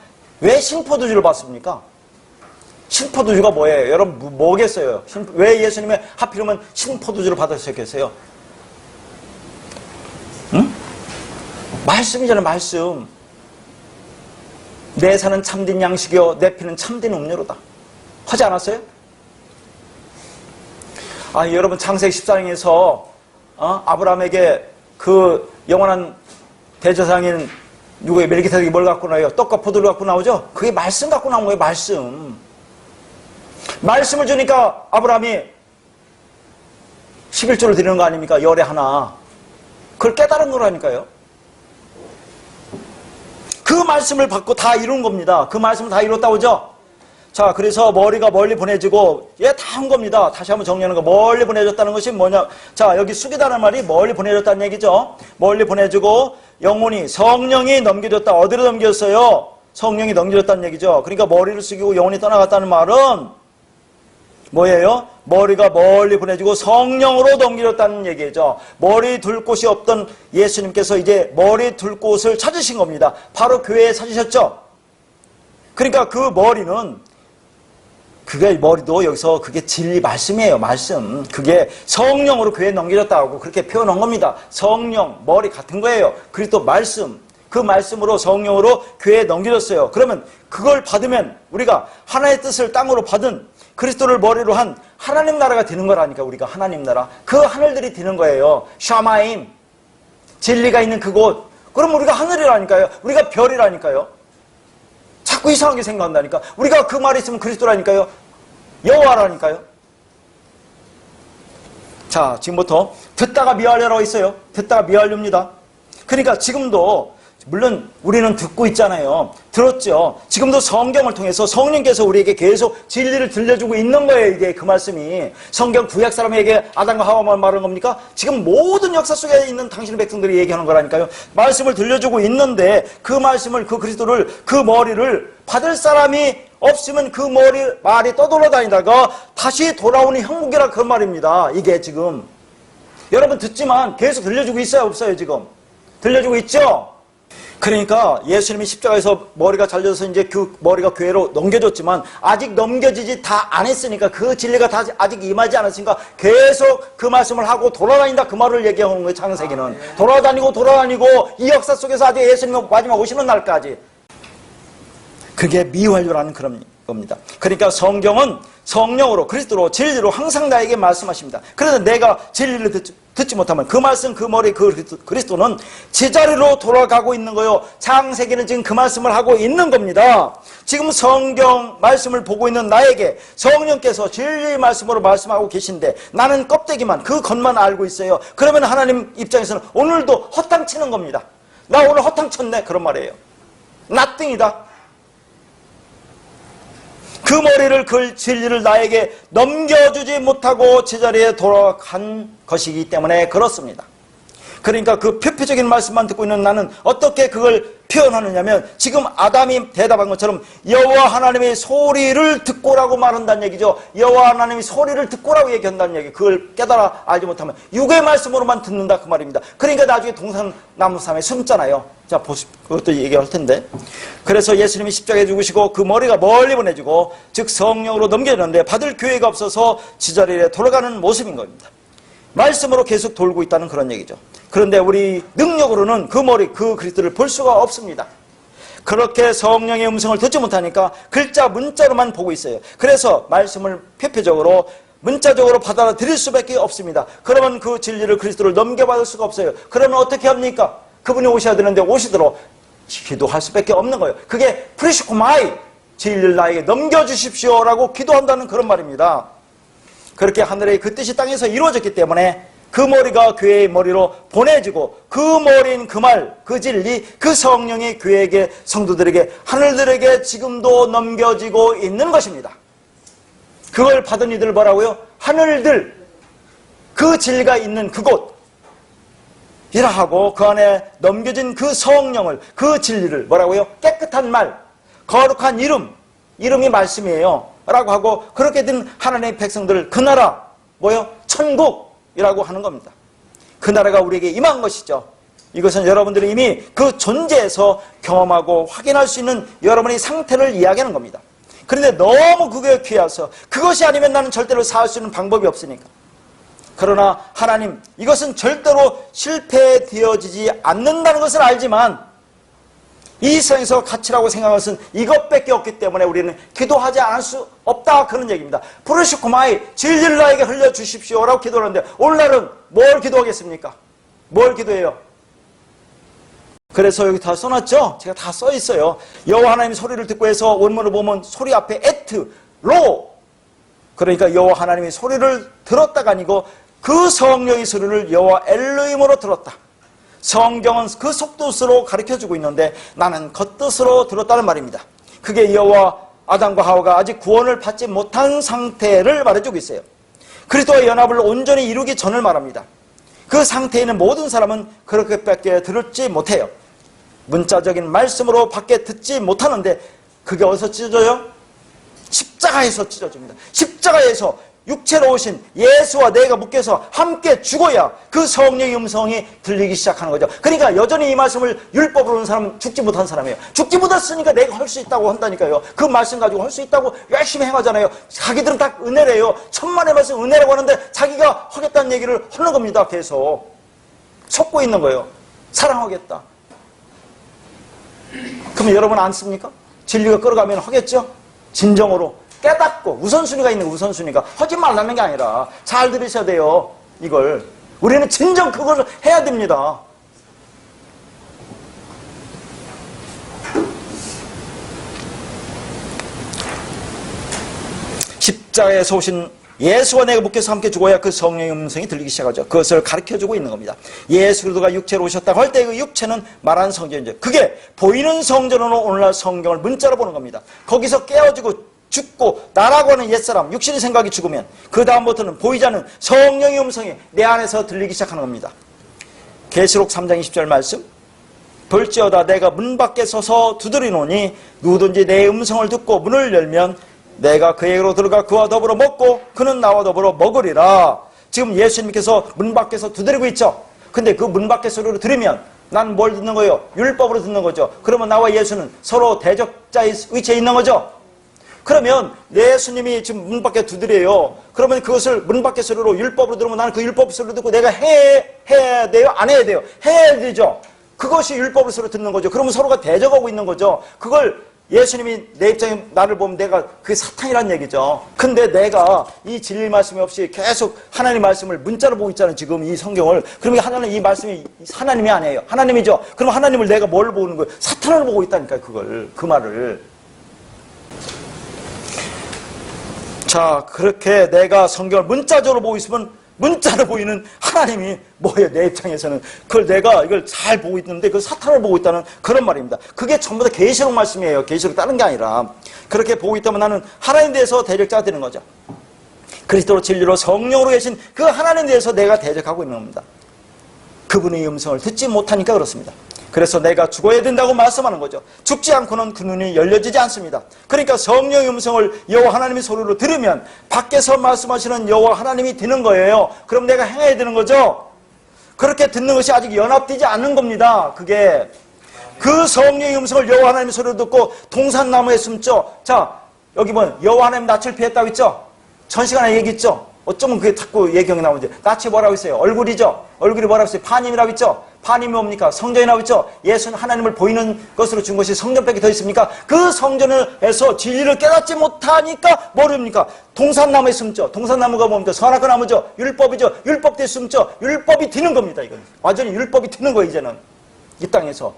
왜 신포도주를 받습니까? 신포도주가 뭐예요? 여러분 뭐겠어요? 왜 예수님이 하필이면 신포도주를 받으셨겠어요? 응? 말씀이잖아요. 말씀. 내 살은 참된 양식이요 내 피는 참된 음료로다. 하지 않았어요? 아, 여러분 창세기 14장에서 아브라함에게 그 영원한 대제사장인 누구의 멜기세덱이 뭘 갖고 나와요? 떡과 포도를 갖고 나오죠? 그게 말씀 갖고 나온 거예요. 말씀. 말씀을 주니까 아브라함이 11조를 드리는 거 아닙니까? 열에 하나. 그걸 깨달은 거라니까요. 그 말씀을 받고 다 이룬 겁니다. 그 말씀을 다 이뤘다고 하죠? 자, 그래서 머리가 멀리 보내지고, 다 한 겁니다. 다시 한번 정리하는 거. 멀리 보내졌다는 것이 뭐냐? 자, 여기 숙이다는 말이 멀리 보내졌다는 얘기죠. 멀리 보내주고, 영혼이, 성령이 넘겨졌다. 어디로 넘겨졌어요? 성령이 넘겨졌다는 얘기죠. 그러니까 머리를 숙이고 영혼이 떠나갔다는 말은 뭐예요? 머리가 멀리 보내지고 성령으로 넘겨졌다는 얘기죠. 머리 둘 곳이 없던 예수님께서 이제 머리 둘 곳을 찾으신 겁니다. 바로 교회에 찾으셨죠. 그러니까 그 머리는 그게 머리도 여기서 그게 진리 말씀이에요. 말씀. 그게 성령으로 교회에 넘겨졌다고 그렇게 표현한 겁니다. 성령, 머리 같은 거예요. 그리고 또 말씀. 그 말씀으로 성령으로 교회에 넘겨졌어요. 그러면 그걸 받으면 우리가 하나의 뜻을 땅으로 받은 그리스도를 머리로 한 하나님 나라가 되는 거라니까. 우리가 하나님 나라. 그 하늘들이 되는 거예요. 샤마임. 진리가 있는 그곳. 그럼 우리가 하늘이라니까요. 우리가 별이라니까요. 자꾸 이상하게 생각한다니까. 우리가 그 말이 있으면 그리스도라니까요. 여호와라니까요. 자, 지금부터 듣다가 미워하려라고 있어요. 듣다가 미워하렵니다. 그러니까 지금도 물론 우리는 듣고 있잖아요. 들었죠. 지금도 성경을 통해서 성령께서 우리에게 계속 진리를 들려주고 있는 거예요. 이게 그 말씀이. 성경 구약 사람에게 아담과 하와만 말하는 겁니까? 지금 모든 역사 속에 있는 당신의 백성들이 얘기하는 거라니까요. 말씀을 들려주고 있는데 그 말씀을, 그 그리스도를, 그 머리를 받을 사람이 없으면 그 말이 떠돌아다니다가 다시 돌아오는 형국이라 그 말입니다. 이게 지금. 여러분 듣지만 계속 들려주고 있어요? 없어요? 지금? 들려주고 있죠? 그러니까 예수님이 십자가에서 머리가 잘려서 이제 그 머리가 교회로 넘겨졌지만 아직 넘겨지지 다 안 했으니까 그 진리가 다 아직 임하지 않았으니까 계속 그 말씀을 하고 돌아다닌다 그 말을 얘기하는 거예요. 창세기는. 돌아다니고 이 역사 속에서 아주 예수님 마지막 오시는 날까지. 그게 미완료라는 그런 겁니다. 그러니까 성경은 성령으로 그리스도로 진리로 항상 나에게 말씀하십니다. 그래서 내가 진리를 듣지 못하면 그 말씀 그 머리 그 그리스도는 제자리로 돌아가고 있는 거요. 창세기는 지금 그 말씀을 하고 있는 겁니다. 지금 성경 말씀을 보고 있는 나에게 성령께서 진리의 말씀으로 말씀하고 계신데 나는 껍데기만 그 겉만 알고 있어요. 그러면 하나님 입장에서는 오늘도 허탕 치는 겁니다. 나 오늘 허탕 쳤네 그런 말이에요. 나띵이다. 그 머리를 그 진리를 나에게 넘겨주지 못하고 제자리에 돌아간 것이기 때문에 그렇습니다. 그러니까 그 표피적인 말씀만 듣고 있는 나는 어떻게 그걸 표현하느냐면 지금 아담이 대답한 것처럼 여호와 하나님의 소리를 듣고라고 말한다는 얘기죠. 여호와 하나님의 소리를 듣고라고 얘기한다는 얘기. 그걸 깨달아 알지 못하면 육의 말씀으로만 듣는다 그 말입니다. 그러니까 나중에 동산나무산에 숨잖아요. 자, 그것도 얘기할 텐데. 그래서 예수님이 십자가에 죽으시고 그 머리가 멀리 보내지고 즉 성령으로 넘겨졌는데 받을 교회가 없어서 지자리에 돌아가는 모습인 겁니다. 말씀으로 계속 돌고 있다는 그런 얘기죠. 그런데 우리 능력으로는 그 머리, 그 그리스도를 볼 수가 없습니다. 그렇게 성령의 음성을 듣지 못하니까 글자, 문자로만 보고 있어요. 그래서 말씀을 표표적으로, 문자적으로 받아들일 수밖에 없습니다. 그러면 그 진리를 그리스도를 넘겨받을 수가 없어요. 그러면 어떻게 합니까? 그분이 오셔야 되는데 오시도록 기도할 수밖에 없는 거예요. 그게 프리시코마이, 진리를 나에게 넘겨주십시오라고 기도한다는 그런 말입니다. 그렇게 하늘의 그 뜻이 땅에서 이루어졌기 때문에 그 머리가 교회의 머리로 보내지고 그 머리인 그 말, 그 진리, 그 성령이 교회에게, 성도들에게, 하늘들에게 지금도 넘겨지고 있는 것입니다. 그걸 받은 이들 뭐라고요? 하늘들, 그 진리가 있는 그곳, 이라 하고 그 안에 넘겨진 그 성령을, 그 진리를 뭐라고요? 깨끗한 말, 거룩한 이름이 말씀이에요 라고 하고, 그렇게 된 하나님의 백성들을 그 나라 뭐요? 천국이라고 하는 겁니다. 그 나라가 우리에게 임한 것이죠. 이것은 여러분들이 이미 그 존재에서 경험하고 확인할 수 있는 여러분의 상태를 이야기하는 겁니다. 그런데 너무 그게 귀해서 그것이 아니면 나는 절대로 살 수 있는 방법이 없으니까. 그러나 하나님, 이것은 절대로 실패되어지지 않는다는 것을 알지만 이 세상에서 가치라고 생각하는 것은 이것밖에 없기 때문에 우리는 기도하지 않을 수 없다, 그런 얘기입니다. 부르시코마이, 진리를 나에게 흘려주십시오 라고 기도하는데 오늘날은 뭘 기도하겠습니까? 뭘 기도해요? 그래서 여기 다 써놨죠? 제가 다 써있어요. 여호와 하나님 소리를 듣고 해서 원문을 보면 소리 앞에 에트, 로, 그러니까 여호와 하나님이 소리를 들었다가 아니고 그 성령의 소리를 여호와 엘로힘으로 들었다. 성경은 그 속뜻으로 가르쳐주고 있는데 나는 겉뜻으로 들었다는 말입니다. 그게 여호와 아담과 하와가 아직 구원을 받지 못한 상태를 말해주고 있어요. 그리스도와 연합을 온전히 이루기 전을 말합니다. 그 상태에 있는 모든 사람은 그렇게밖에 들을지 못해요. 문자적인 말씀으로 밖에 듣지 못하는데 그게 어디서 찢어져요? 십자가에서 찢어집니다. 십자가에서 육체로 오신 예수와 내가 묶여서 함께 죽어야 그 성령의 음성이 들리기 시작하는 거죠. 그러니까 여전히 이 말씀을 율법으로 하는 사람은 죽지 못한 사람이에요. 죽지 못했으니까 내가 할 수 있다고 한다니까요. 그 말씀 가지고 할 수 있다고 열심히 행하잖아요. 자기들은 다 은혜래요. 천만의 말씀 은혜라고 하는데 자기가 하겠다는 얘기를 하는 겁니다. 계속 속고 있는 거예요. 사랑하겠다. 그럼 여러분 안 씁니까? 진리가 끌어가면 하겠죠? 진정으로 깨닫고 우선순위가 있는 우선순위가 하지 말라는 게 아니라 잘 들으셔야 돼요. 이걸 우리는 진정 그걸 해야 됩니다. 십자가에서 오신 예수와 내가 묶여서 함께 죽어야 그 성령의 음성이 들리기 시작하죠. 그것을 가르쳐주고 있는 겁니다. 예수 그리스도가 육체로 오셨다고 할 때 그 육체는 말하는 성전이죠. 그게 보이는 성전으로 오늘날 성경을 문자로 보는 겁니다. 거기서 깨어지고 죽고 나라고 하는 옛사람, 육신의 생각이 죽으면 그 다음부터는 보이지 않는 성령의 음성이 내 안에서 들리기 시작하는 겁니다. 계시록 3장 20절 말씀, 볼지어다 내가 문 밖에 서서 두드리노니 누구든지 내 음성을 듣고 문을 열면 내가 그에게로 들어가 그와 더불어 먹고 그는 나와 더불어 먹으리라. 지금 예수님께서 문 밖에서 두드리고 있죠. 근데 그 문 밖의 소리를 들으면 난 뭘 듣는 거예요? 율법으로 듣는 거죠. 그러면 나와 예수는 서로 대적자의 위치에 있는 거죠. 그러면 예수님이 지금 문 밖에 두드려요. 그러면 그것을 문 밖의 소리로 율법으로 들으면 나는 그 율법 소리를 듣고 내가 해야 돼요? 안 해야 돼요? 해야 되죠. 그것이 율법의 소리를 듣는 거죠. 그러면 서로가 대적하고 있는 거죠. 그걸 예수님이 내 입장에 나를 보면 내가 그게 사탄이란 얘기죠. 근데 내가 이 진리 말씀이 없이 계속 하나님 말씀을 문자로 보고 있잖아요. 지금 이 성경을. 그러면 하나님 이 말씀이 하나님이 아니에요. 하나님이죠. 그럼 하나님을 내가 뭘 보는 거예요? 사탄을 보고 있다니까요. 그걸. 그 말을. 자, 그렇게 내가 성경을 문자적으로 보고 있으면 문자로 보이는 하나님이 뭐예요? 내 입장에서는 그걸 내가 이걸 잘 보고 있는데 그 사탄을 보고 있다는 그런 말입니다. 그게 전부 다 계시록 말씀이에요. 계시록 다른 게 아니라 그렇게 보고 있다면 나는 하나님에 대해서 대적자가 되는 거죠. 그리스도로 진리로 성령으로 계신 그 하나님에 대해서 내가 대적하고 있는 겁니다. 그분의 음성을 듣지 못하니까 그렇습니다. 그래서 내가 죽어야 된다고 말씀하는 거죠. 죽지 않고는 그 눈이 열려지지 않습니다. 그러니까 성령의 음성을 여호와 하나님의 소리로 들으면 밖에서 말씀하시는 여호와 하나님이 되는 거예요. 그럼 내가 행해야 되는 거죠. 그렇게 듣는 것이 아직 연합되지 않는 겁니다. 그게 그 성령의 음성을 여호와 하나님의 소리로 듣고 동산나무에 숨죠. 자, 여기 보면 여호와 하나님 낯을 피했다고 했죠. 전 시간에 얘기했죠. 어쩌면 그게 자꾸 예경이 나오는지. 낯이 뭐라고 했어요? 얼굴이죠. 얼굴이 뭐라고 했어요? 파님이라고 했죠. 파님이 뭡니까? 성전이라고 했죠. 예수는 하나님을 보이는 것으로 준 것이 성전밖에 더 있습니까? 그 성전에서 진리를 깨닫지 못하니까 모릅니까? 동산나무에 숨죠. 동산나무가 뭡니까? 선악과 나무죠. 율법이죠. 율법대에 숨죠. 율법이 드는 겁니다. 이건 완전히 율법이 드는 거예요. 이제는 이 땅에서.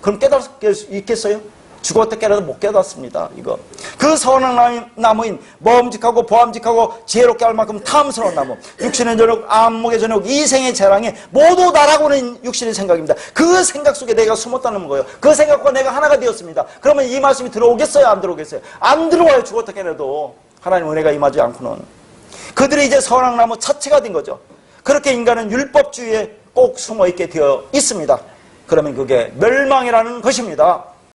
그럼 깨닫을 수 있겠어요? 죽었다 깨라도 못 깨닫습니다. 이거 그 선한 나무인 먹음직하고 보암직하고 지혜롭게 할 만큼 탐스러운 나무, 육신의 저녁, 안목의 저녁, 이생의 재랑에 모두 나라고는 육신의 생각입니다. 그 생각 속에 내가 숨었다는 거예요. 그 생각과 내가 하나가 되었습니다. 그러면 이 말씀이 들어오겠어요? 안 들어오겠어요? 안 들어와요. 죽었다 깨라도 하나님 은혜가 임하지 않고는. 그들이 이제 선한 나무 자체가 된 거죠. 그렇게 인간은 율법주의에 꼭 숨어 있게 되어 있습니다. 그러면 그게 멸망이라는 것입니다.